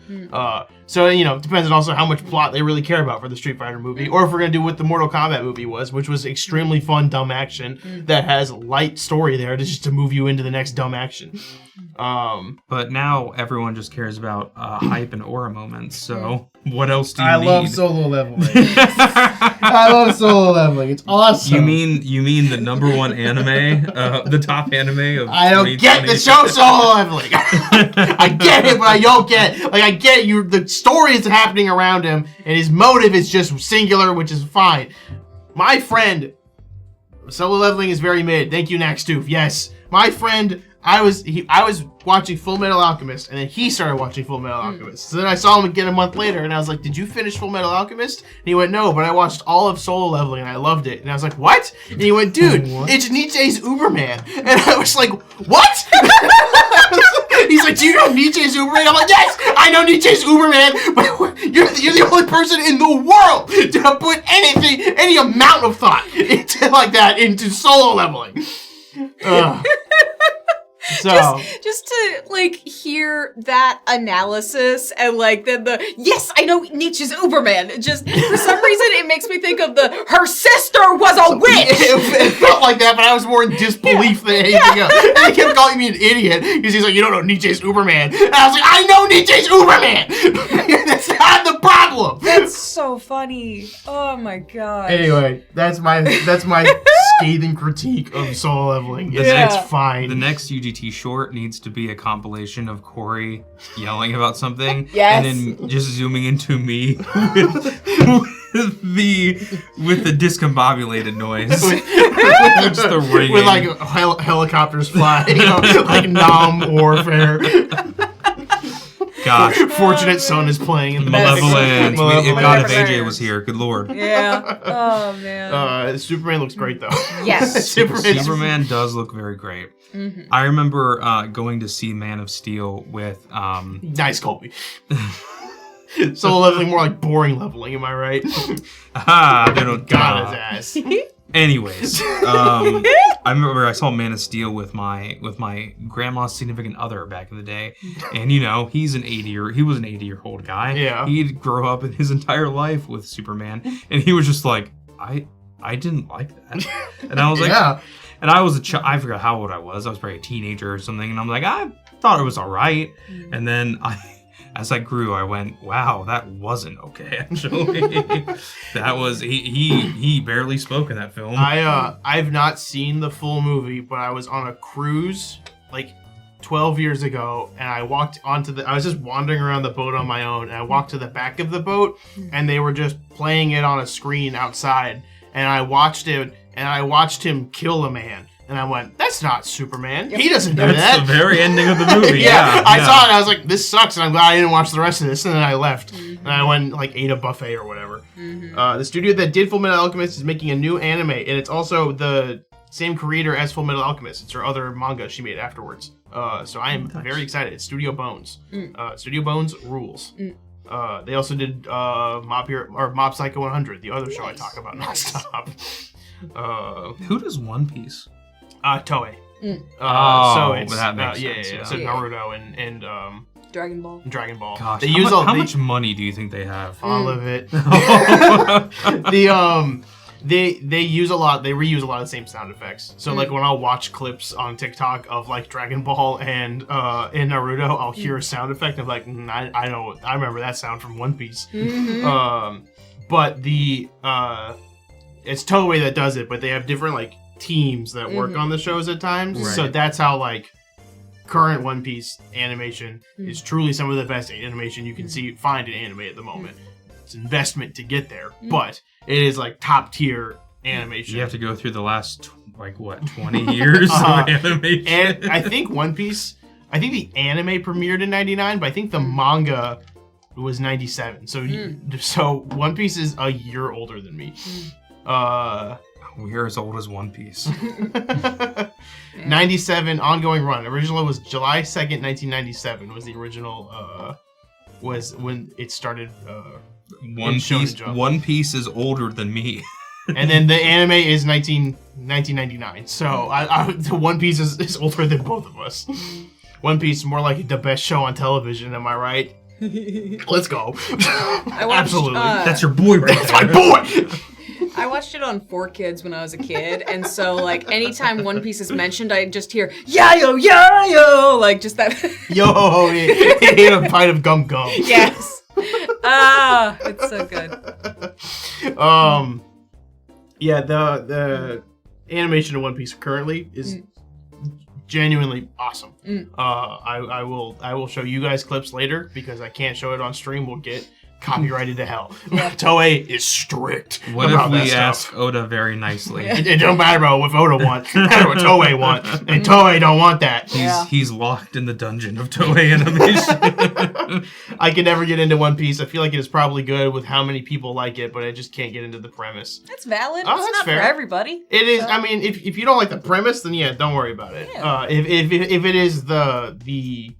So, you know, it depends on also how much plot they really care about for the Street Fighter movie, or if we're going to do what the Mortal Kombat movie was, which was extremely fun, dumb action that has light story there just to move you into the next dumb action. But now everyone just cares about hype and aura moments, so what else do you need? I love solo leveling. I love solo leveling. It's awesome. You mean the number one anime, the top anime of I don't get the show solo leveling. I get it, but I don't get like I get you. The story is happening around him, and his motive is just singular, which is fine. My friend, solo leveling is very mid. Thank you, Naxtoof. Yes, my friend. I was watching Full Metal Alchemist, and then he started watching Full Metal Alchemist. So then I saw him again a month later, and I was like, "Did you finish Full Metal Alchemist?" And he went, "No, but I watched all of Solo Leveling, and I loved it." And I was like, "What?" And he went, "Dude, it's Nietzsche's Uberman." And I was like, "What?" He's like, "Do you know Nietzsche's Uberman?" I'm like, "Yes, I know Nietzsche's Uberman, but you're the only person in the world to put any amount of thought into Solo Leveling." So just to like hear that analysis and like then yes, I know Nietzsche's Uberman. Just for some reason it makes me think of her sister was a witch. It felt like that, but I was more in disbelief than anything else. And he kept calling me an idiot because he's like, "You don't know Nietzsche's Uberman." And I was like, "I know Nietzsche's Uberman." That's not the problem. That's so funny. Oh my god. Anyway, that's my scathing critique of Solo Leveling. It's fine. The next UGT short needs to be a compilation of Corey yelling about something, yes, and then just zooming into me with the discombobulated noise, just the ringing, with like helicopters flying, like Nam Warfare. Gosh, Fortunate Son is playing in the Malevolent. God, if AJ was here, good lord. Yeah. Oh man. Superman looks great though. Yes. Superman does look very great. Mm-hmm. I remember going to see Man of Steel with nice, Colby. Solo leveling, more like boring leveling. Am I right? They don't got his ass. Anyways, I remember I saw Man of Steel with my grandma's significant other back in the day, and you know he was an 80-year-old guy. Yeah, he'd grow up in his entire life with Superman, and he was just like, I didn't like that, and I was like, yeah. And I was I forgot how old I was. I was probably a teenager or something, and I'm like, I thought it was all right, and then as I grew, I went, wow, that wasn't okay, actually. That was, he barely spoke in that film. I've not seen the full movie, but I was on a cruise, like, 12 years ago, and I walked I was just wandering around the boat on my own, and I walked to the back of the boat, and they were just playing it on a screen outside, and I watched it, and I watched him kill a man. And I went, that's not Superman. He doesn't do that. That's the very ending of the movie. I saw it and I was like, this sucks, and I'm glad I didn't watch the rest of this. And then I left. And I went and ate a buffet or whatever. The studio that did Full Metal Alchemist is making a new anime, and it's also the same creator as Full Metal Alchemist. It's her other manga she made afterwards. So I am very excited. It's Studio Bones. Studio Bones rules. They also did Mob Psycho 100, the other show I talk about nonstop. Who does One Piece? Toei. So it's that makes sense. So Naruto and Dragon Ball. Dragon Ball. Gosh, they how much money do you think they have? All of it. They use a lot. They reuse a lot of the same sound effects. So like when I'll watch clips on TikTok of like Dragon Ball and in Naruto, I'll hear a sound effect of like I know, I remember that sound from One Piece. But it's Toei that does it, but they have different like teams that work on the shows at times. Right. So that's how like current One Piece animation is truly some of the best animation you can find in anime at the moment. It's investment to get there, but it is like top tier animation. You have to go through the last 20 years of animation. And I think One Piece, the anime premiered in 99, but I think the manga was 97. So One Piece is a year older than me. We're as old as One Piece. 97 ongoing run. Original was July 2nd, 1997 was the original, was when it started. One Piece is older than me. And then the anime is 1999. So the One Piece is older than both of us. One Piece is more like the best show on television. Am I right? Let's go. Absolutely. That's your boy right That's there. my boy. I watched it on 4Kids when I was a kid, and so like anytime One Piece is mentioned, I just hear yo, like just that. Yo, he a pint of gum. Yes. Ah, it's so good. Yeah, the animation of One Piece currently is genuinely awesome. I will show you guys clips later because I can't show it on stream. We'll get copyrighted to hell. Toei is strict. What about if we that ask stuff. Oda very nicely? It don't matter about what Oda wants. It matters what Toei wants, and Toei don't want that. He's locked in the dungeon of Toei animation. I can never get into One Piece. I feel like it is probably good with how many people like it, but I just can't get into the premise. That's valid. Oh, It's that's not fair. for everybody. It is. I mean, if you don't like the premise, then yeah, don't worry about it. Yeah. If it is the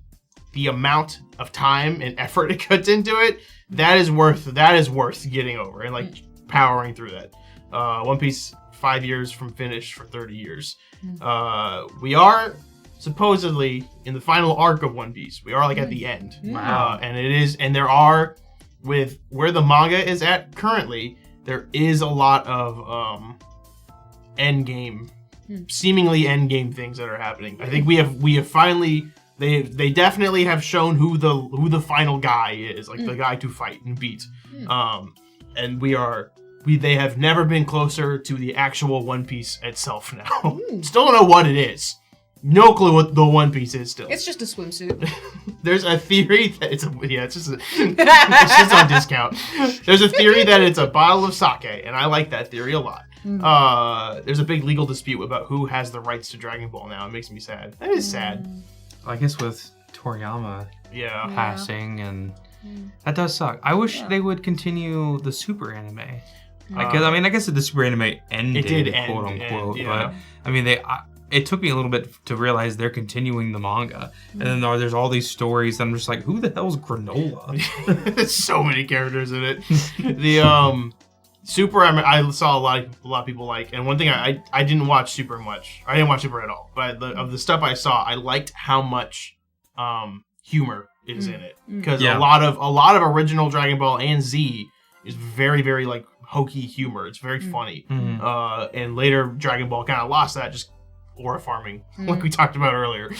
amount of time and effort it puts into it, that is worth getting over and like powering through that. One Piece 5 years from finish for 30 years. We are supposedly in the final arc of One Piece. We are like at the end. Wow. And there are, with where the manga is at currently, there is a lot of endgame, seemingly endgame things that are happening. I think we have finally. They definitely have shown who the final guy is, like the guy to fight and beat. And they have never been closer to the actual One Piece itself now. Still don't know what it is. No clue what the One Piece is still. It's just a swimsuit. There's a theory that it's just on discount. There's a theory that it's a bottle of sake, and I like that theory a lot. There's a big legal dispute about who has the rights to Dragon Ball now. It makes me sad. That is sad. I guess with Toriyama Yeah. passing, and that does suck. I wish they would continue the Super anime. I guess the Super anime ended, It did end, quote unquote. yeah. But I mean, it took me a little bit to realize they're continuing the manga, and then there's all these stories. And I'm just like, who the hell's Granola? There's so many characters in it. The Super, I saw a lot of people like, and one thing I didn't watch Super much. I didn't watch Super at all. But of the stuff I saw, I liked how much humor is in it, because a lot of original Dragon Ball and Z is very, very like hokey humor. It's very funny. And later Dragon Ball kind of lost that, just aura farming, like we talked about earlier.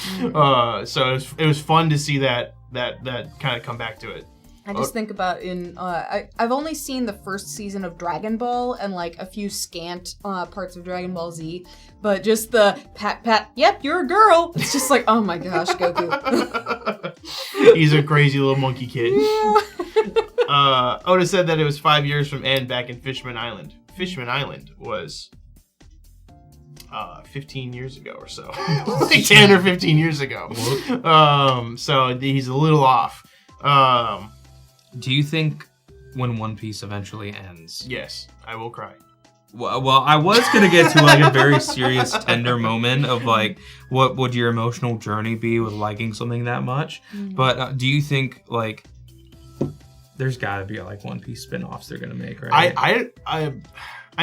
So it was fun to see that kind of come back to it. I just think about I've only seen the first season of Dragon Ball and like a few scant parts of Dragon Ball Z, but just the pat, yep, you're a girl. It's just like, oh my gosh, Goku. He's a crazy little monkey kid. Yeah. Oda said that it was 5 years from end back in Fishman Island. Fishman Island was 15 years ago or so. Like 10 or 15 years ago. So he's a little off. Do you think when One Piece eventually ends? Yes, I will cry. Well, I was gonna get to like a very serious, tender moment of like, what would your emotional journey be with liking something that much? But do you think like there's got to be like One Piece spin-offs they're gonna make, right? I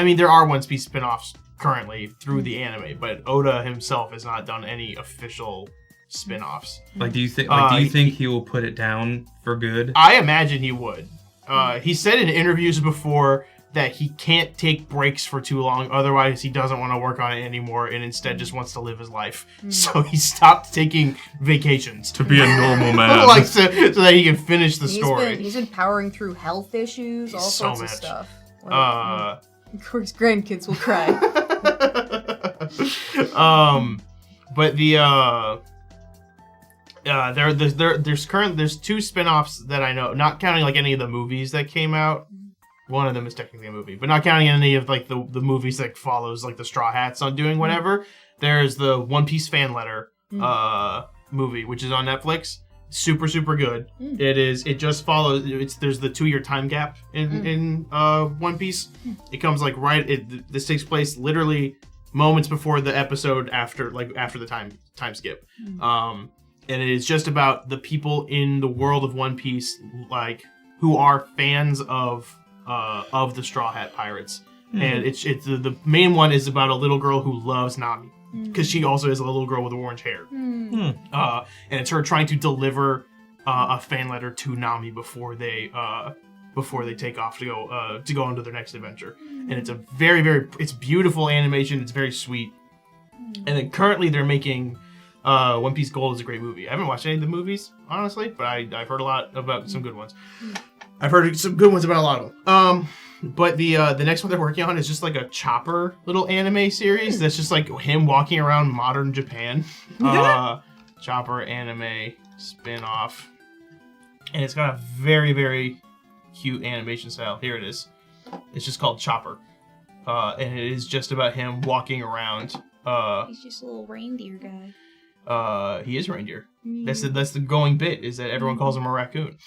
mean, there are One Piece spin-offs currently through the anime, but Oda himself has not done any official spin-offs. Like, do you think he will put it down for good? I imagine he would. He said in interviews before that he can't take breaks for too long, otherwise he doesn't want to work on it anymore and instead just wants to live his life. So he stopped taking vacations. To be a normal man. Like so that he can finish the story. He's been powering through health issues, all sorts of stuff. Like, of course, grandkids will cry. But there's two spin-offs that I know, not counting like any of the movies that came out. One of them is technically a movie, but not counting any of like the movies that follows like the Straw Hats on doing whatever. There's the One Piece fan letter movie, which is on Netflix. Super, super good. It just follows. There's the 2-year time gap in One Piece. It comes like this takes place literally moments before the episode after the time skip. And it is just about the people in the world of One Piece, like who are fans of the Straw Hat Pirates. And it's the main one is about a little girl who loves Nami. because she also is a little girl with orange hair. And it's her trying to deliver a fan letter to Nami before they take off to go on to their next adventure. And it's a very, very, it's beautiful animation. It's very sweet. And then currently they're making One Piece Gold is a great movie. I haven't watched any of the movies, honestly, but I've heard a lot about some good ones. I've heard some good ones about a lot of them. But the next one they're working on is just like a Chopper little anime series that's just like him walking around modern Japan. Chopper anime spin-off. And it's got a very, very cute animation style. Here it is. It's just called Chopper. And it is just about him walking around. He's just a little reindeer guy. He is reindeer. That's the going bit, is that everyone calls him a raccoon.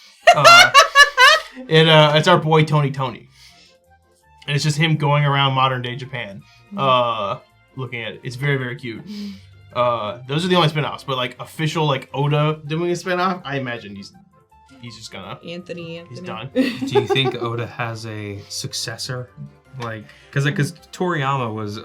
It's our boy Tony. And it's just him going around modern day Japan, looking at it. It's very, very cute. Those are the only spin-offs, but like official like Oda doing a spin-off, I imagine he's just gonna Anthony. He's done. Do you think Oda has a successor? Like, because Toriyama was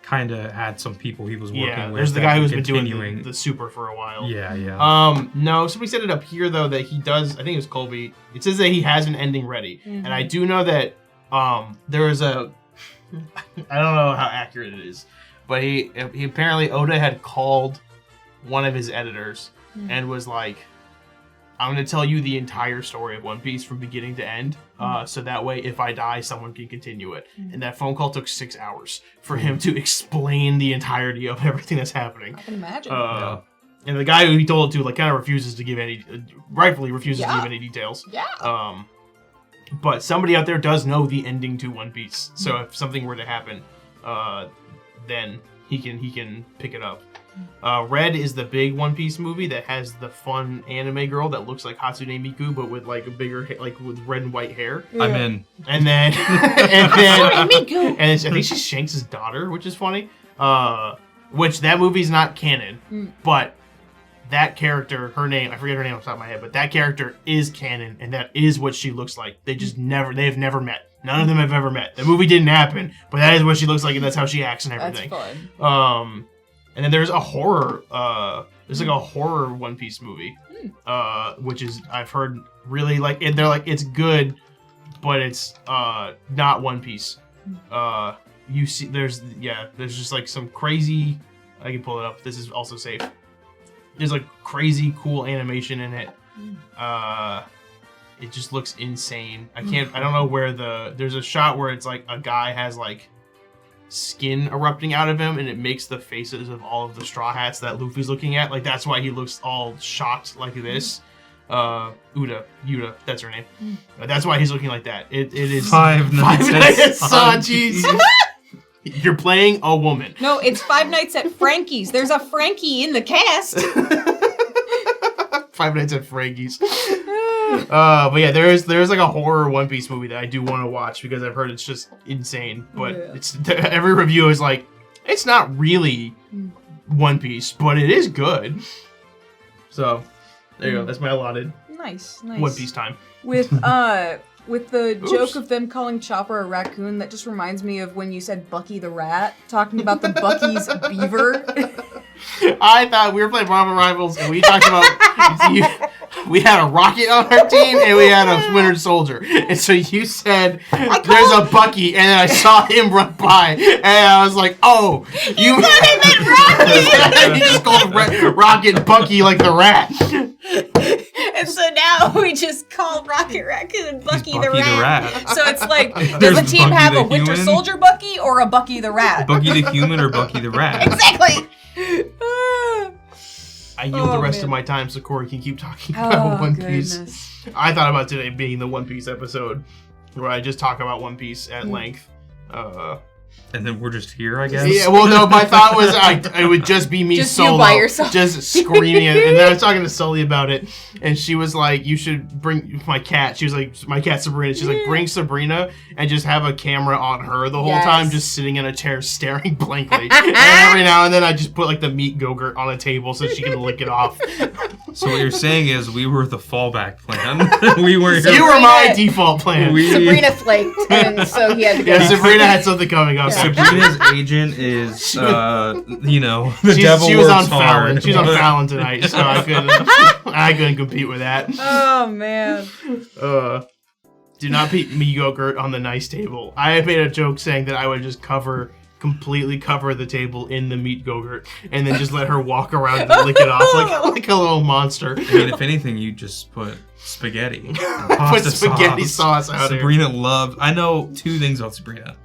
kind of had some people he was working with. There's the guy who's been doing the Super for a while. Yeah. No, somebody set it up here though that he does. I think it was Colby. It says that he has an ending ready, and I do know that there is a. I don't know how accurate it is, but he apparently Oda had called one of his editors and was like, I'm going to tell you the entire story of One Piece from beginning to end, so that way if I die, someone can continue it. And that phone call took 6 hours for him to explain the entirety of everything that's happening. I can imagine. And the guy who he told it to, like, kind of refuses to give any, rightfully refuses to give any details. Yeah. But somebody out there does know the ending to One Piece, so if something were to happen, then he can pick it up. Red is the big One Piece movie that has the fun anime girl that looks like Hatsune Miku, but with like a bigger, like with red and white hair. Yeah. I'm in. And then, and I think she's Shanks' daughter, which is funny. Which that movie's not canon, but that character, her name, I forget her name off the top of my head, but that character is canon, and that is what she looks like. They have never met. None of them have ever met. The movie didn't happen, but that is what she looks like, and that's how she acts and everything. That's fun. And then there's a horror, there's like a horror One Piece movie, which is, I've heard really like, and they're like, it's good, but it's not One Piece. You see, there's just like some crazy, I can pull it up, this is also safe. There's like crazy cool animation in it. It just looks insane. I don't know where there's a shot where it's like a guy has like skin erupting out of him and it makes the faces of all of the Straw Hats that Luffy's looking at. Like that's why he looks all shocked like this. Yuta, that's her name. That's why he's looking like that. It is Five Nights at Sanji's. You're playing a woman. No, it's Five Nights at Frankie's. There's a Frankie in the cast. Five Nights at Frankie's. But yeah, there's like a horror One Piece movie that I do want to watch because I've heard it's just insane. But it's every review is like, it's not really One Piece, but it is good. So there you go. That's my allotted Nice. One Piece time. With the joke of them calling Chopper a raccoon, that just reminds me of when you said Bucky the Rat, talking about the Bucky's beaver. I thought we were playing Marvel Rivals and we talked about we had a Rocket on our team and we had a Winter Soldier. And so you said there's a Bucky and then I saw him run by and I was like, oh, you just called Rocket Bucky like the rat. And so now we just call Rocket Raccoon Bucky the Rat. So it's like, does the team have a Winter Soldier Bucky or a Bucky the Rat? Bucky the Human or Bucky the Rat? Exactly! I yield the rest of my time so Corey can keep talking about One Piece. I thought about today being the One Piece episode where I just talk about One Piece at length. And then we're just here, I guess? Yeah, well, no, my thought was it would just be me just solo. You by yourself. Just screaming. And then I was talking to Sully about it, and she was like, you should bring my cat. She was like, my cat Sabrina. She's like, bring Sabrina and just have a camera on her the whole time, just sitting in a chair staring blankly. And every now and then I just put like the meat Go-Gurt on a table so she can lick it off. So what you're saying is we were the fallback plan. We were. You were my default plan. Sabrina flaked, and so he had to go. Yeah, Sabrina had something coming up. Sabrina's agent is, the devil she was works on Fallon. hard. She was on Fallon tonight, so I couldn't compete with that. Oh man. Do not put meat yogurt on the nice table. I had made a joke saying that I would just completely cover the table in the meat yogurt and then just let her walk around and lick it off like a little monster. I mean, if anything, you just put spaghetti. Put spaghetti sauce out Sabrina loves. I know two things about Sabrina.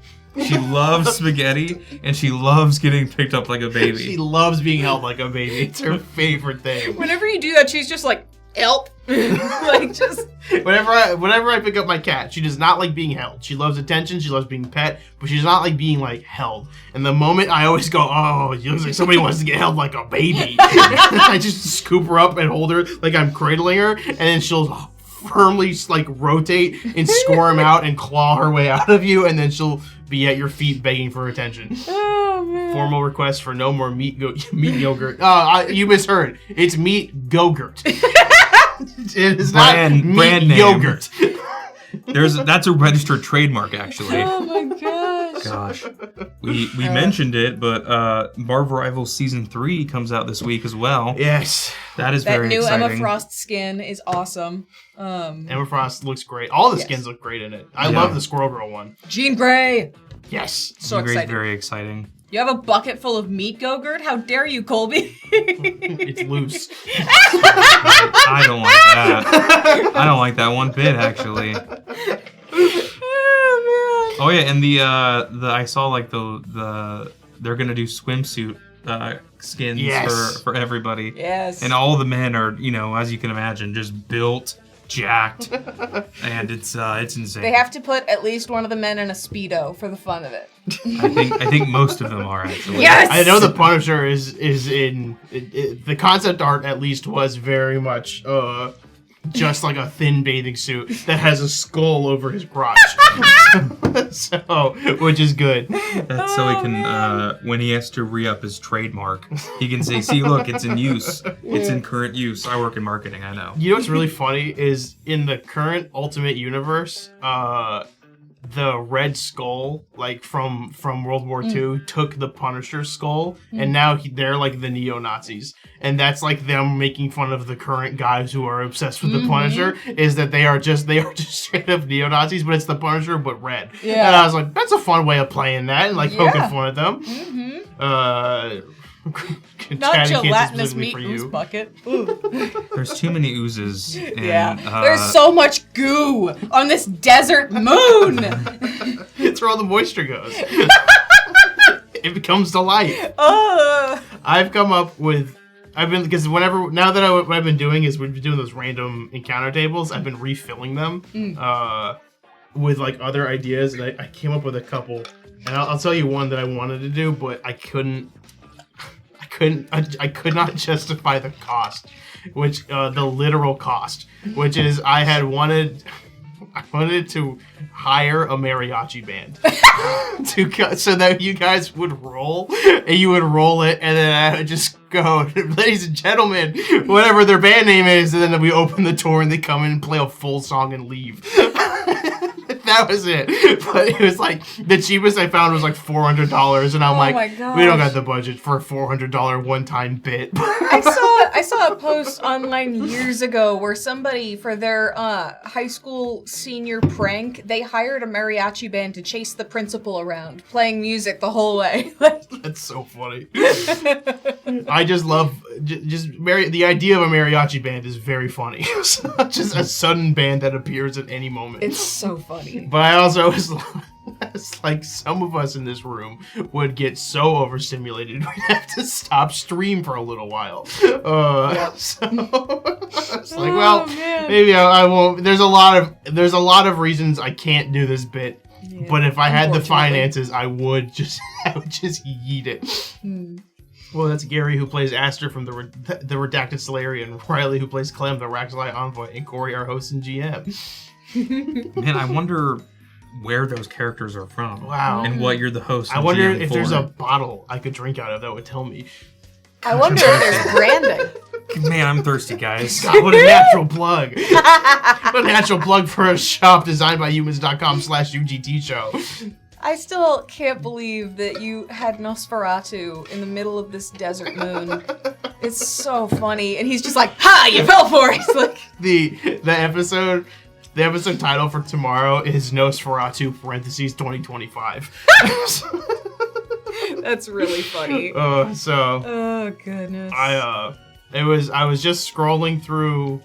She loves spaghetti and she loves getting picked up like a baby. She loves being held like a baby. It's her favorite thing. Whenever you do that, she's just like, help. Like just whenever I pick up my cat, she does not like being held. She loves attention, she loves being pet, but she does not like being like held. And the moment I always go, oh, it looks like somebody wants to get held like a baby. I just scoop her up and hold her like I'm cradling her, and then she'll firmly like rotate and squirm out and claw her way out of you, and then she'll be at your feet begging for attention. oh man. Formal request for no more meat yogurt. You misheard. It's meat go-gurt. It is not meat brand name. yogurt. That's a registered trademark, actually. Oh my gosh. Gosh, we mentioned it, but Marvel Rivals Season 3 comes out this week as well. Yes. That is That very new exciting. Emma Frost skin is awesome. Emma Frost looks great. All the skins look great in it. I love the Squirrel Girl one. Jean Grey. Yes. So Jean Grey's excited. very exciting. You have a bucket full of meat go-gurt? How dare you, Colby? It's loose. I don't like that. I don't like that one bit, actually. Oh yeah, and the I saw like the they're gonna do swimsuit skins for everybody. Yes. And all the men are, as you can imagine, just built, jacked, and it's insane. They have to put at least one of the men in a Speedo for the fun of it. I think most of them are actually. Yes! I know the Punisher is in the concept art at least was very much just like a thin bathing suit that has a skull over his crotch. So, which is good. That's so he can, when he has to re-up his trademark, he can say, see, look, it's in use. It's in current use. I work in marketing, I know. You know what's really funny is in the current Ultimate Universe, the Red Skull, like from World War II, took the Punisher's skull, and now they're like the neo-Nazis. And that's like them making fun of the current guys who are obsessed with the Punisher, is that they are just straight up neo-Nazis, but it's the Punisher but red. Yeah. And I was like, that's a fun way of playing that, and like poking fun at them. Not Chatting Kids gelatinous is specifically meat for ooze you. bucket. Ooh. There's too many oozes. And, There's so much goo on this desert moon. It's where all the moisture goes. It becomes to life. I've come up with... because now that what I've been doing is we've been doing those random encounter tables, I've been refilling them with like other ideas, and I came up with a couple. And I'll tell you one that I wanted to do, but I could not justify the cost, which the literal cost, which is I wanted to hire a mariachi band so that you guys would roll, and you would roll it, and then I would just go, ladies and gentlemen, whatever their band name is, and then we open the door and they come in and play a full song and leave. That was it. But it was like the cheapest I found was like $400, and I'm my gosh. we don't got the budget for a $400 one-time bit. I saw a post online years ago where somebody, for their high school senior prank, they hired a mariachi band to chase the principal around, playing music the whole way. That's so funny. I just love the idea of a mariachi band is very funny. Just a sudden band that appears at any moment. It's so funny. But I also was like, some of us in this room would get so overstimulated we'd have to stop stream for a little while. So it's like, well, maybe I won't. There's a lot of reasons I can't do this bit. Yeah, but if I had the finances, I would just yeet it. Well, that's Gary, who plays Aster from the Redacted Solarian, Riley, who plays Clem, the Raxalite Envoy, and Corey, our host and GM. Man, I wonder where those characters are from. Wow. And what you're the host. I wonder GM if for. there's a bottle I could drink out of that would tell me. I wonder if there's branding. Man, I'm thirsty, guys. God, what a natural plug. What a natural plug for a shop designed by humans.com/UGT show. I still can't believe that you had Nosferatu in the middle of this desert moon. It's so funny. And he's just like, ha, you fell for it. It's like The episode title for tomorrow is Nosferatu (2025). that's really funny. Oh goodness. I was just scrolling through.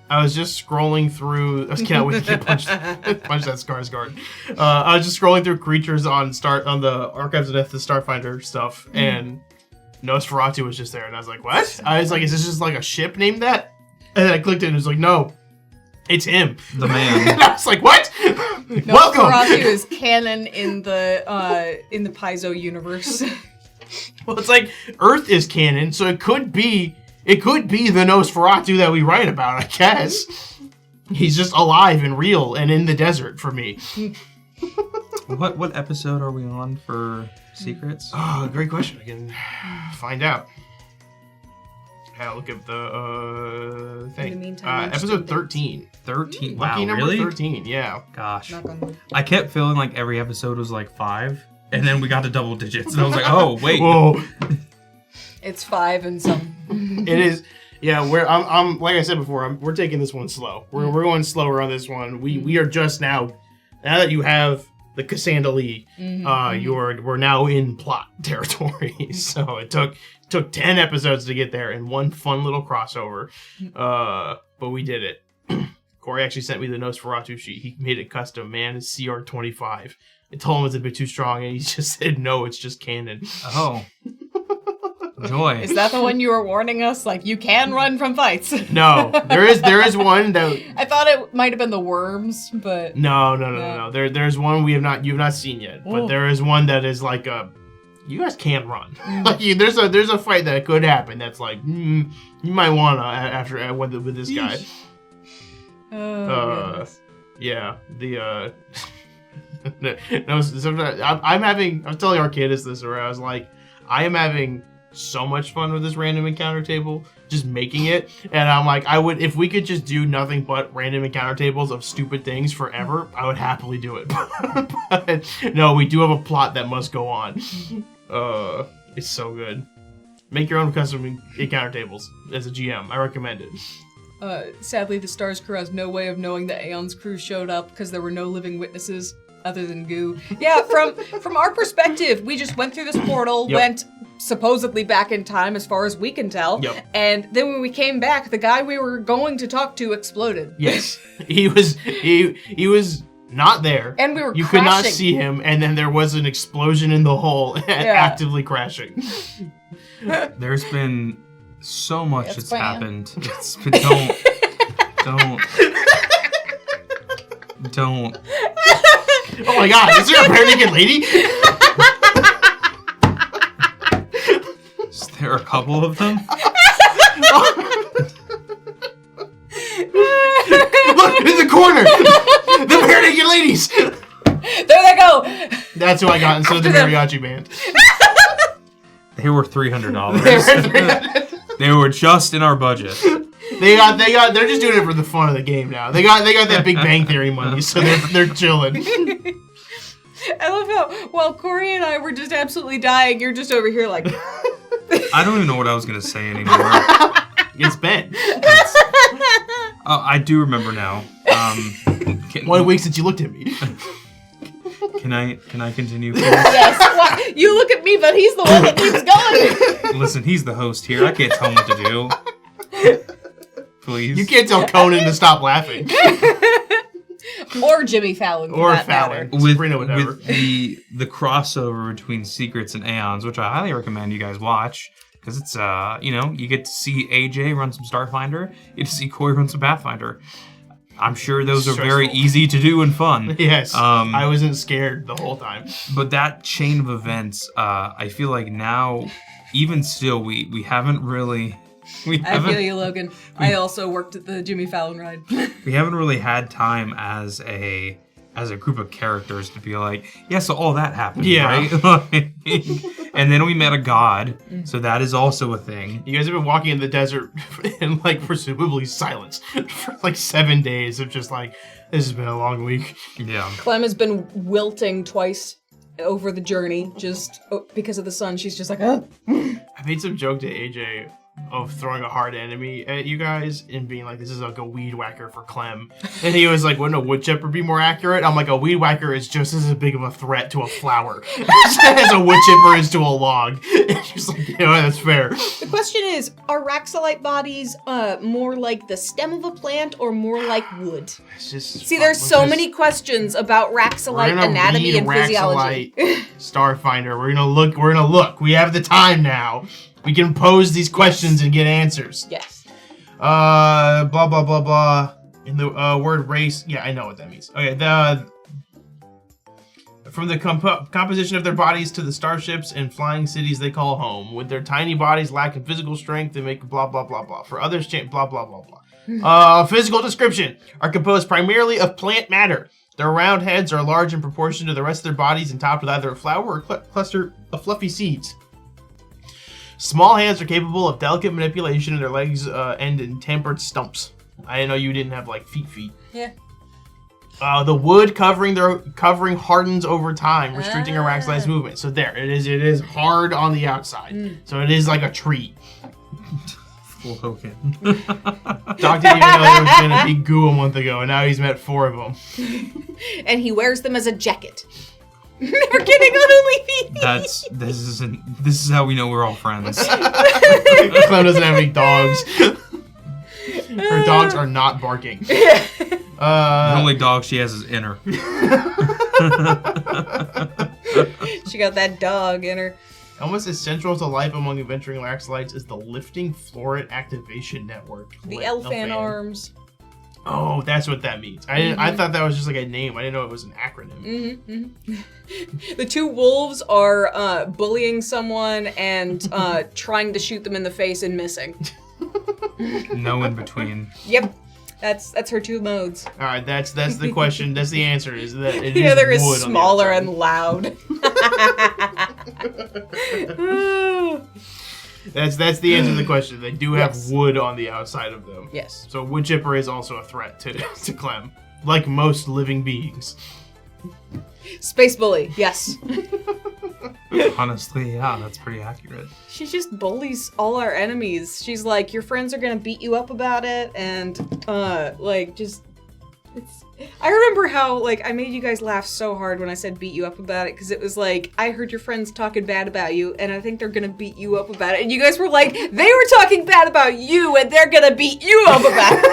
I can't wait to get punched that Skarsgård. I was just scrolling through creatures on the Archives of Death, the Starfinder stuff, and Nosferatu was just there, and I was like, "What?" I was like, "Is this just like a ship named that?" And then I clicked it, and it was like, "No, it's him, The man." And I was like, "What?" Welcome. Nosferatu is canon in the Paizo universe. Well, it's like Earth is canon, so it could be the Nosferatu that we write about, I guess. He's just alive and real and in the desert for me. What episode are we on for secrets? Oh, great question. I can find out. I'll look up the thing. In the meantime, episode 13. 13. Lucky Wow, number really? 13, yeah. Gosh. Knock on wood. I kept feeling like every episode was like 5, and then we got to double digits, and I was like, oh, wait. Whoa. It's 5 and some. It is. Yeah, I'm like I said before, we're taking this one slow. We're going slower on this one. We are just now that you have the Cassandra Lee, we're now in plot territory. So it took 10 episodes to get there and one fun little crossover. But we did it. Corey actually sent me the Nosferatu sheet. He made it custom, man. It's CR25. I told him it's a bit too strong, and he just said, no, it's just canon. Oh. Joy. Is that the one you were warning us? Like, you can run from fights. No, there is one that I thought it might have been the worms, but no. There's one you've not seen yet, but there is one that is like you guys can run. Like there's a fight that could happen that's like you might wanna after with this guy. Yeah, the no, sometimes I was telling Arcadis this, where I was like, I am having so much fun with this random encounter table, just making it, and I'm like, if we could just do nothing but random encounter tables of stupid things forever, I would happily do it. But no, we do have a plot that must go on. It's so good. Make your own custom encounter tables as a GM. I recommend it. Sadly, the Stars crew has no way of knowing that Aeon's crew showed up because there were no living witnesses other than goo. Yeah, from our perspective, we just went through this portal, went supposedly back in time as far as we can tell, and then when we came back, the guy we were going to talk to exploded. Yes, he was not there, and we were you crashing. Could not see him, and then there was an explosion in the hole, actively crashing. There's been so much that's happened. It's been, don't. Oh my God! Is there a bare naked lady? Is there a couple of them? Look in the corner. The bare naked ladies. There they go. That's who I got instead of the mariachi band. They were $300. They were just in our budget. They're just doing it for the fun of the game now. They got that Big Bang Theory money, so they're chilling. I love how while Corey and I were just absolutely dying, you're just over here like I don't even know what I was gonna say anymore. It's Ben. I do remember now. 1 week since you looked at me. Can I continue? Please? Yes. Well, you look at me, but he's the one that keeps going. Listen, he's the host here. I can't tell him what to do. Please. You can't tell Conan to stop laughing. Or Jimmy Fallon. Or Fallon. With the crossover between Secrets and Aeons, which I highly recommend you guys watch. Because it's, you get to see AJ run some Starfinder. You get to see Corey run some Pathfinder. I'm sure those are very easy to do and fun. Yes. I wasn't scared the whole time. But that chain of events, I feel like now, even still, we haven't really... I feel you, Logan. I also worked at the Jimmy Fallon ride. We haven't really had time as a group of characters to be like, yeah, so all that happened, right? And then we met a god, so that is also a thing. You guys have been walking in the desert in like presumably silence for like 7 days of just like, this has been a long week. Yeah. Clem has been wilting twice over the journey just because of the sun. She's just like, oh. I made some joke to AJ of throwing a hard enemy at you guys and being like, this is like a weed whacker for Clem. And he was like, wouldn't a wood chipper be more accurate? I'm like, a weed whacker is just as big of a threat to a flower as a wood chipper is to a log. And she's like, yeah, that's fair. The question is, are Raxolite bodies more like the stem of a plant or more like wood? See, there's so many questions about Raxolite anatomy and physiology. Starfinder. We're gonna look. We have the time now. We can pose these questions and get answers. Yes. Blah, blah, blah, blah. In the word race, yeah, I know what that means. Okay, from the composition of their bodies to the starships and flying cities they call home. With their tiny bodies lacking physical strength, they make blah, blah, blah, blah. For others, blah, blah, blah, blah. Physical description are composed primarily of plant matter. Their round heads are large in proportion to the rest of their bodies and topped with either a flower or cluster of fluffy seeds. Small hands are capable of delicate manipulation, and their legs end in tempered stumps. I didn't know you didn't have like feet. Yeah. The wood covering hardens over time, restricting a Raxolite's movement. So there, it is hard on the outside. So it is like a tree. Logan. Doc didn't even know there was gonna be goo a month ago, and now he's met 4 of them. And he wears them as a jacket. Never getting only feet. This is how we know we're all friends. Clem doesn't have any dogs. Her dogs are not barking. The only dog she has is Inner. She got that dog in her. Almost as central to life among adventuring Raxolites is the Lifting Floret Activation Network. The Elfan arms. Oh, that's what that means. I thought that was just like a name. I didn't know it was an acronym. The 2 wolves are bullying someone and trying to shoot them in the face and missing. No in between. Yep. That's her 2 modes. All right, that's the question. That's the answer. Is that it The is other is wood smaller on and loud. That's the answer to the question. They do have Yes. wood on the outside of them. Yes. So wood chipper is also a threat to Clem, like most living beings. Space bully. Yes. Honestly, yeah, that's pretty accurate. She just bullies all our enemies. She's like, your friends are gonna beat you up about it, and I remember how, like, I made you guys laugh so hard when I said beat you up about it, because it was like, I heard your friends talking bad about you, and I think they're gonna beat you up about it. And you guys were like, they were talking bad about you, and they're gonna beat you up about it.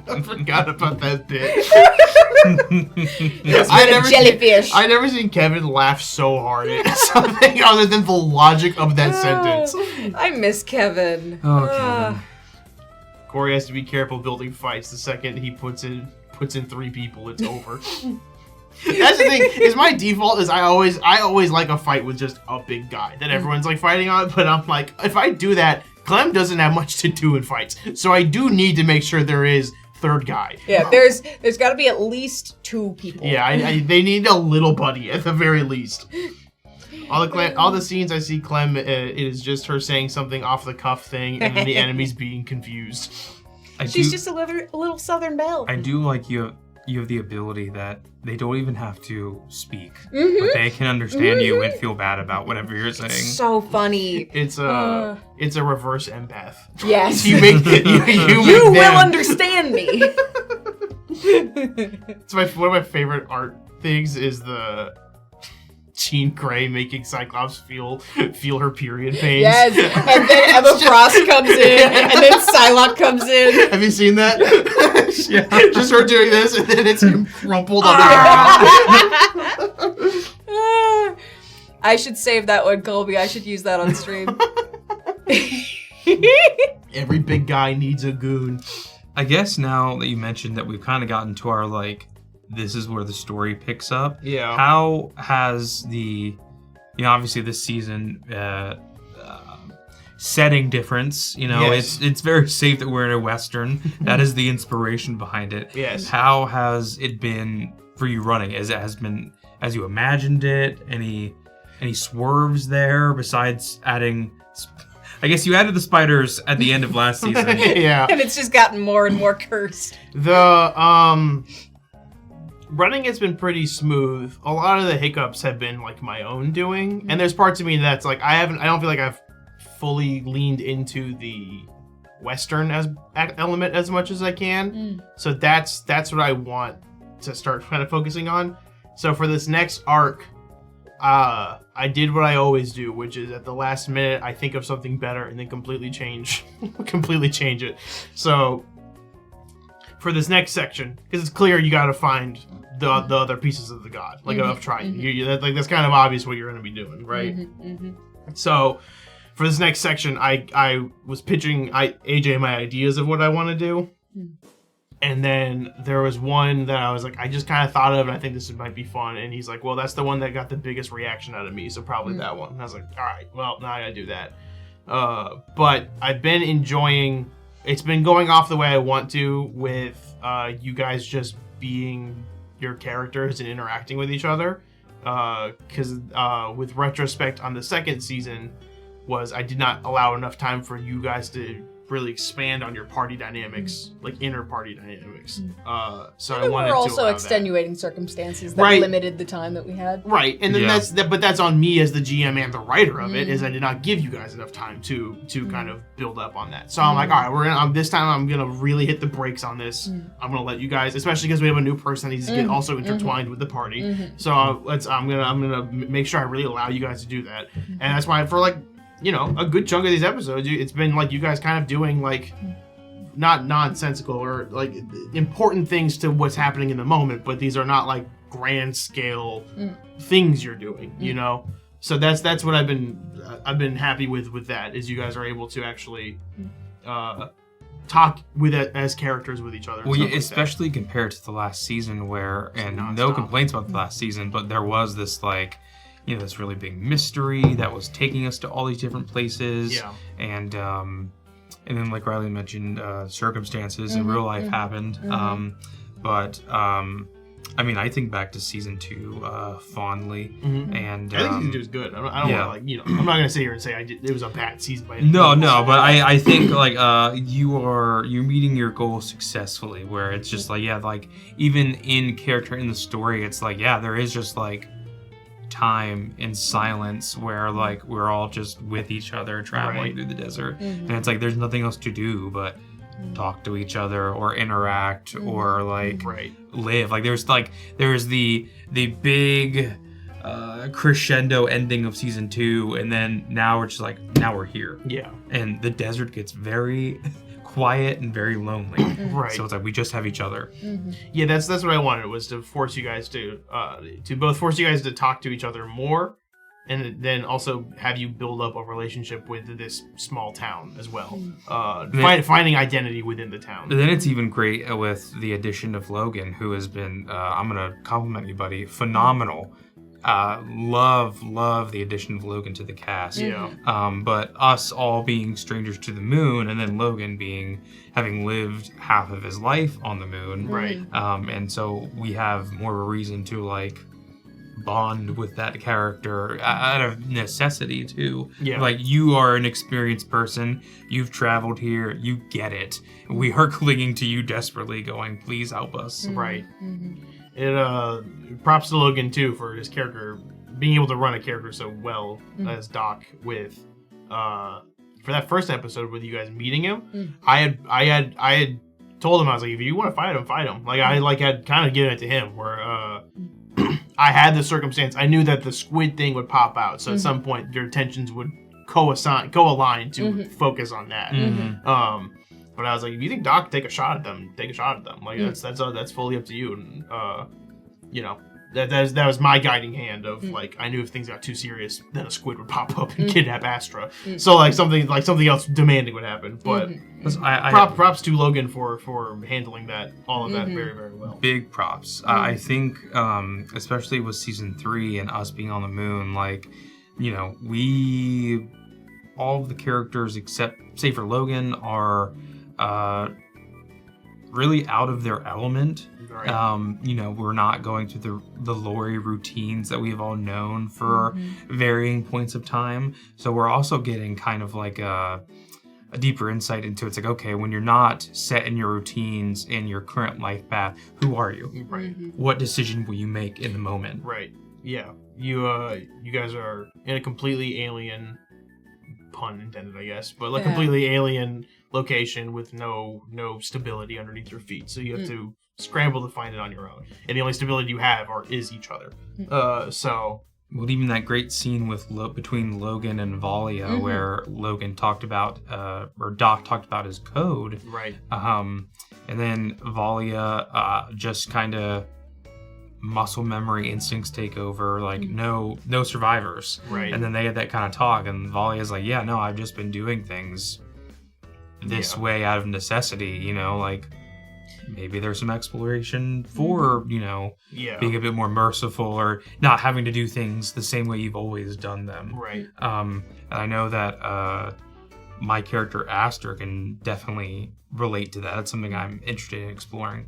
I forgot about that bit. Jellyfish. I never seen Kevin laugh so hard at something other than the logic of that sentence. I miss Kevin. Oh, Kevin. Corey has to be careful building fights. The second he puts in 3 people, it's over. That's the thing. Is my default is I always like a fight with just a big guy that everyone's like fighting on. But I'm like, if I do that, Clem doesn't have much to do in fights. So I do need to make sure there is 3rd guy. Yeah, there's got to be at least 2 people. Yeah, they need a little buddy at the very least. All the scenes I see Clem, it is just her saying something off the cuff thing, and then the enemies being confused. She's just a little Southern belle. I do like you have the ability that they don't even have to speak, but they can understand you and feel bad about whatever you're saying. So funny. It's a reverse empath. Yes. you You will understand me. It's one of my favorite art things is the Jean Grey making Cyclops feel her period pains. Yes, and then Emma Frost comes in, and then Psylocke comes in. Have you seen that? Yeah. Just her doing this, and then it's him crumpled on the ground. I should save that one, Colby. I should use that on stream. Every big guy needs a goon. I guess now that you mentioned that we've kind of gotten to our, like, this is where the story picks up. Yeah. How has obviously this season, setting difference, Yes. it's very safe that we're in a Western. That is the inspiration behind it. Yes. How has it been for you running? Has it been as you imagined it? any swerves there besides adding? I guess you added the spiders at the end of last season. Yeah. And it's just gotten more and more cursed. The running has been pretty smooth. A lot of the hiccups have been like my own doing, and there's parts of me that's like I don't feel like I've fully leaned into the Western element as much as I can. So that's what I want to start kind of focusing on. So for this next arc, I did what I always do, which is at the last minute I think of something better and then completely change it. So for this next section, because it's clear you got to find the other pieces of the god, like of Triton. That's kind of obvious what you're going to be doing, right? So for this next section, I was pitching AJ my ideas of what I want to do. And then there was one that I was like, I just kind of thought of, and I think this might be fun. And he's like, well, that's the one that got the biggest reaction out of me, so probably that one. And I was like, all right, well, now I gotta do that. But I've been enjoying, it's been going off the way I want to with you guys just being your characters and interacting with each other. Because with retrospect on the second season, I did not allow enough time for you guys to really expand on your party dynamics, like inner party dynamics. So I wanted to also allow extenuating circumstances that Right. limited the time that we had. Right, and then Yeah. that's on me as the GM and the writer of it, is I did not give you guys enough time to kind of build up on that. So I'm like, all right, this time I'm gonna really hit the brakes on this. I'm gonna let you guys, especially because we have a new person that needs to get also intertwined with the party. So I'm gonna make sure I really allow you guys to do that, and that's why for like, you know, a good chunk of these episodes, it's been like you guys kind of doing like not nonsensical or like important things to what's happening in the moment, but these are not like grand scale things you're doing, you know. So that's what I've been happy with that, is you guys are able to actually talk with it as characters with each other. Well, yeah, especially compared to the last season where, and no complaints about the last season, but there was this like, you know, this really big mystery that was taking us to all these different places. Yeah. And then like Riley mentioned, circumstances in real life happened. I mean, I think back to season 2 fondly, and I think season 2 is good. I don't want to, like, you know, I'm not gonna sit here and say it was a bad season by any No, means. but I think like you're meeting your goal successfully, where it's just like, yeah, like even in character in the story, it's like, yeah, there is just like time in silence where like we're all just with each other traveling through the desert, and it's like there's nothing else to do but talk to each other or interact or like live. Like there's the big crescendo ending of season 2, and then now we're just like, now we're here, and the desert gets very quiet and very lonely. So it's like we just have each other. Yeah, that's what I wanted, was to force you guys to both force you guys to talk to each other more, and then also have you build up a relationship with this small town as well. Finding identity within the town. And then it's even great with the addition of Logan, who has been, I'm gonna compliment you, buddy, phenomenal. Love the addition of Logan to the cast. But us all being strangers to the moon, and then Logan having lived half of his life on the moon, and so we have more of a reason to like bond with that character out of necessity too. Like, you are an experienced person, you've traveled here, you get it. We are clinging to you desperately, going, please help us. It props to Logan too for his character being able to run a character so well as Doc with for that first episode with you guys meeting him. I had told him, I was like, if you want to fight him. Like I had kind of given it to him where I had the circumstance. I knew that the squid thing would pop out, so at some point your attentions would co-align to focus on that. But I was like, if you think Doc can take a shot at them, take a shot at them. Like that's fully up to you. And you know, that was my guiding hand of like, I knew if things got too serious, then a squid would pop up and kidnap Astra. So like something else demanding would happen. But props to Logan for handling all of that very, very well. Big props. I think especially with season 3 and us being on the moon, like, you know, all of the characters except, say for Logan, are really out of their element. Right. You know, we're not going through the Lori routines that we've all known for varying points of time. So we're also getting kind of like a deeper insight into it's like, okay, when you're not set in your routines in your current life path, who are you? Right. What decision will you make in the moment? Right. Yeah. You guys are in a completely alien, pun intended, I guess, but like completely alien location with no stability underneath your feet. So you have to scramble to find it on your own. And the only stability you have is each other. Well, even that great scene with between Logan and Valia, where Logan talked about, or Doc talked about his code. Right. And then Valia just kind of muscle memory instincts take over, like no survivors. Right. And then they had that kind of talk, and Valia's like, yeah, no, I've just been doing things this way out of necessity, you know, like maybe there's some exploration for, you know, being a bit more merciful or not having to do things the same way you've always done them. Right. And I know that my character Aster can definitely relate to that. It's something I'm interested in exploring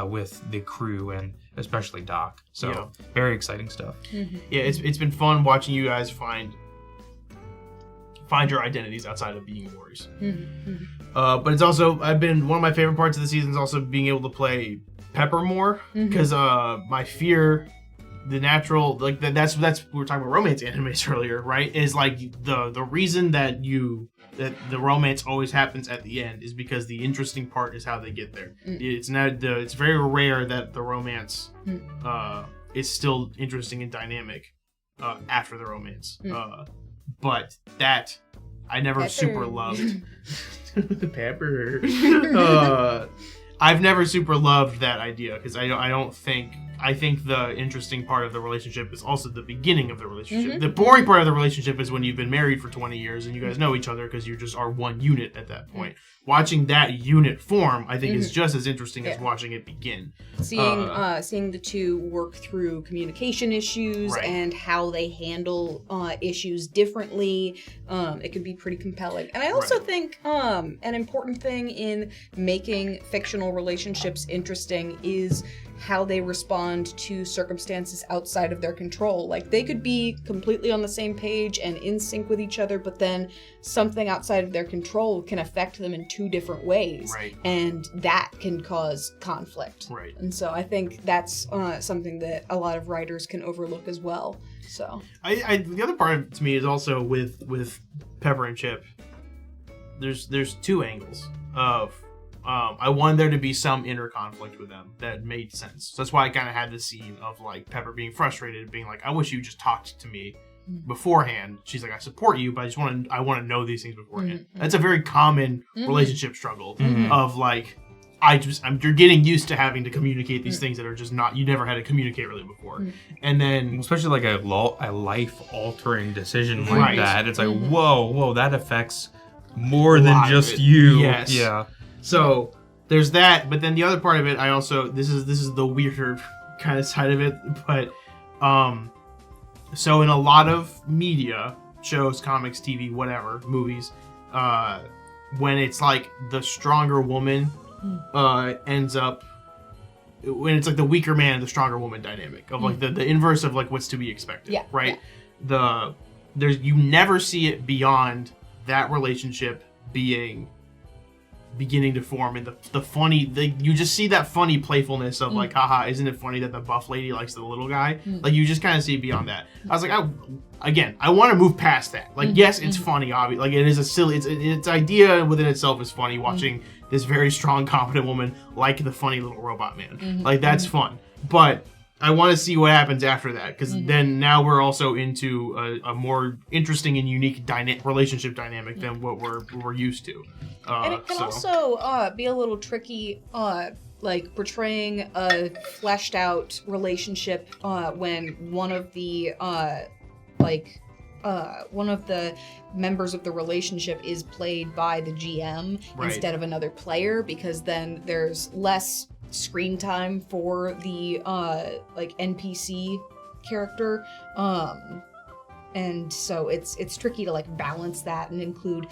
with the crew and especially Doc. So very exciting stuff. Yeah, it's been fun watching you guys find your identities outside of being Loris. But it's also, one of my favorite parts of the season is also being able to play Pepper more, because my fear, the natural, like that's we were talking about romance animes earlier, right? Is like the reason that the romance always happens at the end is because the interesting part is how they get there. It's very rare that the romance is still interesting and dynamic after the romance. But that I never super loved. Pepper. I've never super loved that idea because I think the interesting part of the relationship is also the beginning of the relationship. The boring part of the relationship is when you've been married for 20 years and you guys know each other because you just are one unit at that point. Watching that unit form, I think, is just as interesting as watching it begin. Seeing the two work through communication issues and how they handle issues differently, it could be pretty compelling. And I also think an important thing in making fictional relationships interesting is how they respond to circumstances outside of their control. Like, they could be completely on the same page and in sync with each other, but then something outside of their control can affect them in two different ways. Right. And that can cause conflict. Right. And so I think that's something that a lot of writers can overlook as well. So the other part to me is also with Pepper and Chip, there's two angles of I wanted there to be some inner conflict with them that made sense. So that's why I kind of had this scene of like Pepper being frustrated, being like, I wish you just talked to me beforehand. She's like, I support you, but I want to know these things beforehand. That's a very common relationship struggle of like, you're getting used to having to communicate these things that are just not, you never had to communicate really before. And then, especially like a life-altering decision like that, it's like, whoa, that affects more than just you. Yes. Yeah. So there's that, but then the other part of it, I also, this is the weirder kind of side of it, but so in a lot of media, shows, comics, TV, whatever, movies, when it's like the stronger woman ends up, when it's like the weaker man and the stronger woman dynamic of like the inverse of like what's to be expected, right? You never see it beyond that relationship beginning to form, and the funny, you just see that funny playfulness of like, haha, isn't it funny that the buff lady likes the little guy? Like, you just kind of see beyond that. I was like, I want to move past that. Like, yes, it's funny, obviously. Like, it is a silly, its idea within itself is funny, watching this very strong, competent woman like the funny little robot man. Like, that's fun. But I want to see what happens after that, because then now we're also into a more interesting and unique relationship dynamic than what we're used to. And it can also be a little tricky, like portraying a fleshed out relationship when one of the members of the relationship is played by the GM instead of another player, because then there's less screen time for the NPC character, and so it's tricky to like balance that and include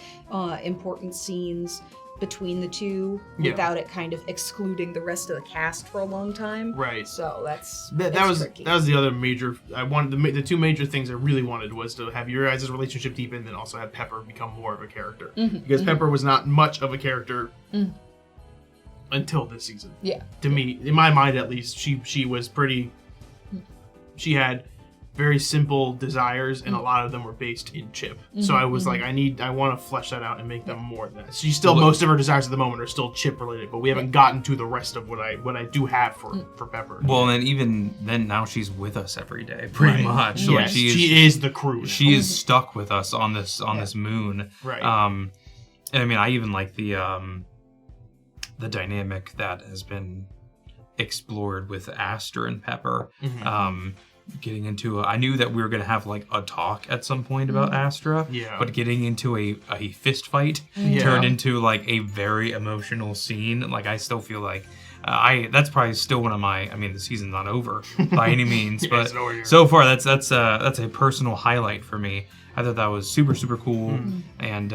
important scenes between the two without it kind of excluding the rest of the cast for a long time. Right. So that was the other major. I wanted the two major things I really wanted was to have your guys' relationship deepen, and then also have Pepper become more of a character, because Pepper was not much of a character until this season. Yeah. To me, in my mind at least, she was pretty. She had very simple desires, and a lot of them were based in Chip. So I was like, I want to flesh that out and make them more than that. She's still, most of her desires at the moment are still Chip related, but we haven't gotten to the rest of what I do have for Pepper. Well, and then even then, now she's with us every day, pretty much. So Yes, she is the crew now. She is stuck with us on this moon. Right. And I mean, I even like the dynamic that has been explored with Aster and Pepper. Getting into I knew that we were going to have like a talk at some point about Astra, but getting into a fist fight turned into like a very emotional scene. Like, I still feel like that's probably still one of my, I mean, the season's not over by any means, but so far that's a personal highlight for me. I thought that was super, super cool. And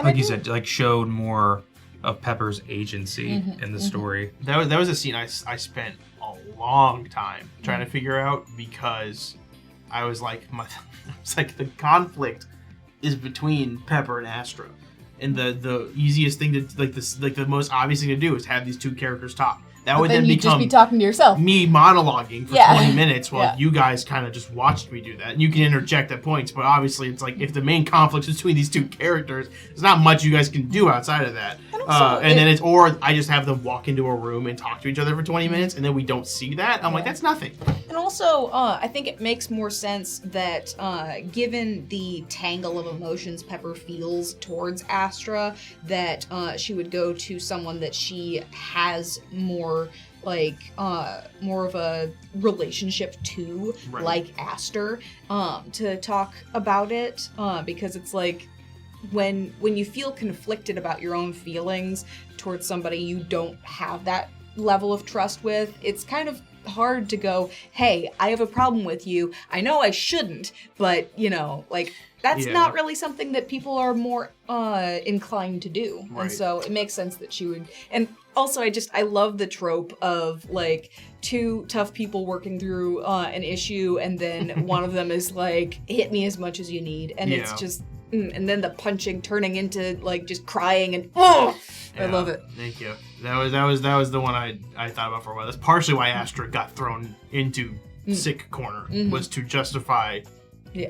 like you said, like showed more of Pepper's agency in the story. That was a scene I spent a long time trying to figure out, because I was like, it's like the conflict is between Pepper and Astra, and the easiest thing to the most obvious thing to do is have these two characters talk. That would then become just be talking to yourself. Me monologuing for 20 minutes while you guys kind of just watched me do that. And you can interject at points, but obviously it's like, if the main conflict is between these two characters, there's not much you guys can do outside of that. Or I just have them walk into a room and talk to each other for 20 minutes, and then we don't see that. I'm like, that's nothing. And also, I think it makes more sense that given the tangle of emotions Pepper feels towards Astra, that she would go to someone that she has more of a relationship to, like Aster, to talk about it, because it's like, when you feel conflicted about your own feelings towards somebody you don't have that level of trust with, it's kind of hard to go, hey, I have a problem with you. I know I shouldn't, but, like, that's not really something that people are more inclined to do. Right. And so it makes sense that she would. And also, I love the trope of, like, two tough people working through an issue, and then one of them is like, hit me as much as you need. And it's just, and then the punching turning into, like, just crying and, I love it. Thank you. That was the one I thought about for a while. That's partially why Astra got thrown into sick corner, was to justify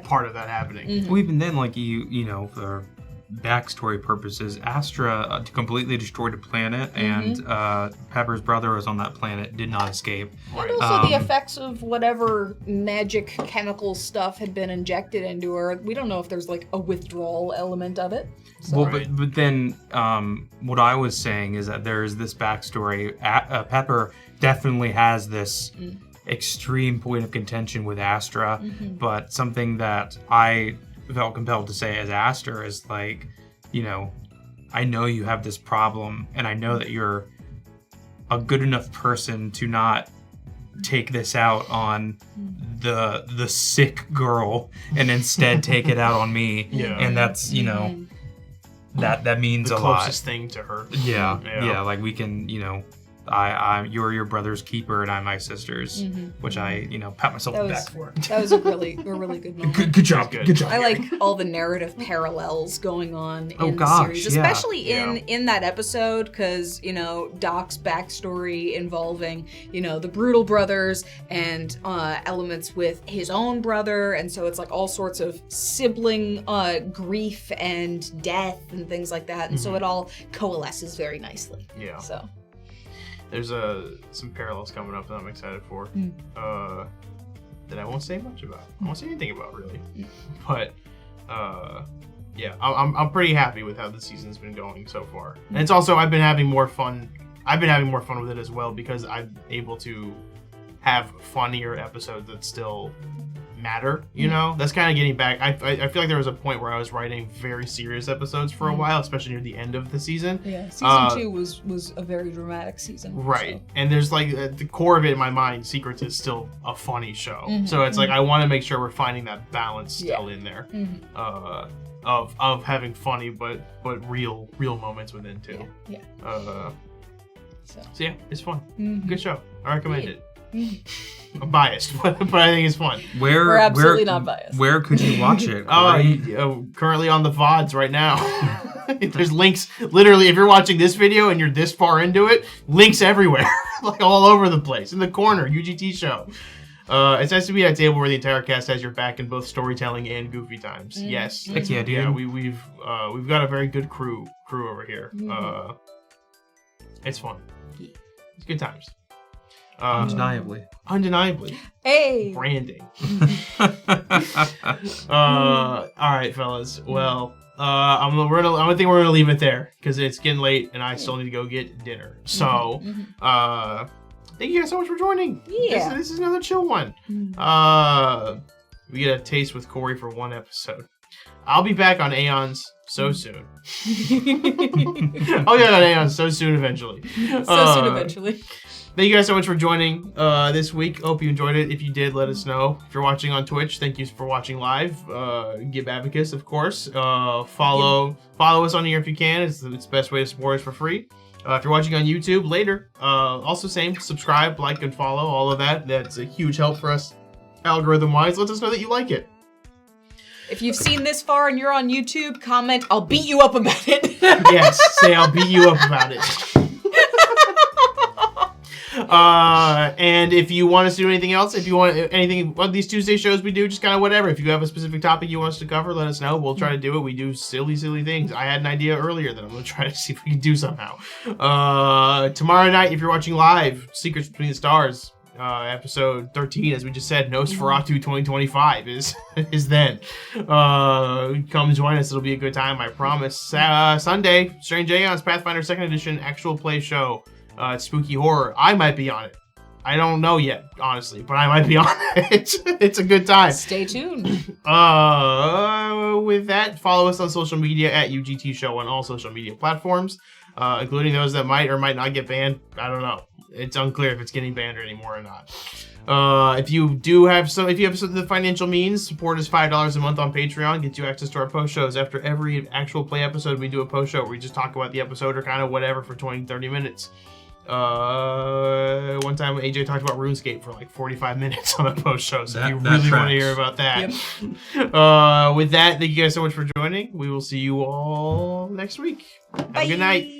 part of that happening. Well, even then, like, you know, for backstory purposes, Astra completely destroyed a planet, and Pepper's brother was on that planet, did not escape. And also the effects of whatever magic chemical stuff had been injected into her. We don't know if there's, like, a withdrawal element of it. So. Well, but then what I was saying is that there's this backstory. Pepper definitely has this extreme point of contention with Astra, but something that I felt compelled to say as Aster is, like, you know, I know you have this problem, and I know that you're a good enough person to not take this out on the sick girl and instead take it out on me. And that's, you know, that means the a lot. The closest thing to her. Yeah, like, we can, you know, you're your brother's keeper and I'm my sister's, which I, you know, pat myself on the back for. That was a really good moment. Good job. Good job. I like all the narrative parallels going on in the series, especially in that episode, because, you know, Doc's backstory involving, you know, the Brutal brothers and elements with his own brother, and so it's like all sorts of sibling grief and death and things like that, and so it all coalesces very nicely. Yeah. So. There's some parallels coming up that I'm excited for, that I won't say much about. I won't say anything about, really. But yeah, I'm pretty happy with how the season's been going so far. And it's also, I've been having more fun with it as well, because I'm able to have funnier episodes that still matter, you know? That's kind of getting back. I feel like there was a point where I was writing very serious episodes for a while, especially near the end of the season. Yeah, season 2 was a very dramatic season. Right. So. And there's, like, at the core of it in my mind, Secrets is still a funny show. So it's like, I want to make sure we're finding that balance still in there. of having funny but real moments within too. Yeah. So yeah, it's fun. Mhm. Good show. I recommend Yeah. it. Mhm. I'm biased, but I think it's fun. We're absolutely not biased. Where could you watch it? Currently on the VODs right now. There's links. Literally, if you're watching this video and you're this far into it, links everywhere, like all over the place. In the corner, UGT show. It's nice to be at a table where the entire cast has your back in both storytelling and goofy times. Yes. Heck yeah, dude. Yeah, we've got a very good crew over here. It's fun. It's good times. Undeniably. Hey. Branding. All right, fellas. Well, I think we're gonna leave it there because it's getting late and I still need to go get dinner. So, thank you guys so much for joining. Yeah. This is another chill one. We get a taste with Corey for one episode. I'll be back on Aeons so soon. I'll be back on Aeons so soon eventually. Thank you guys so much for joining this week. Hope you enjoyed it. If you did, let us know. If you're watching on Twitch, thank you for watching live. Give Abacus, of course. Follow us on here if you can. It's the best way to support us for free. If you're watching on YouTube later, also same. Subscribe, like, and follow. All of that. That's a huge help for us algorithm-wise. Let us know that you like it. If you've seen this far and you're on YouTube, comment, I'll beat you up about it. Yes, say I'll beat you up about it. And if you want us to do anything else, if you want anything, one of these Tuesday shows we do, just kind of whatever. If you have a specific topic you want us to cover, let us know. We'll try to do it. We do silly things. I had an idea earlier that I'm going to try to see if we can do somehow. Tomorrow night, if you're watching live, Secrets Between the Stars, episode 13, as we just said, Nosferatu 2025 is then. Come join us. It'll be a good time, I promise. Sunday, Strange Aeons Pathfinder 2nd Edition actual play show. It's spooky horror. I might be on it. I don't know yet, honestly, but I might be on it. It's a good time. Stay tuned. With that, follow us on social media at UGT Show on all social media platforms, including those that might or might not get banned. I don't know. It's unclear if it's getting banned anymore or not. If you have the financial means, support us $5 a month on Patreon. Gets you access to our post shows. After every actual play episode, we do a post show where we just talk about the episode or kind of whatever for 20-30 minutes. One time AJ talked about RuneScape for like 45 minutes on a post show, so if you really want to hear about that. With that, thank you guys so much for joining. We will see you all next week. Have a good night.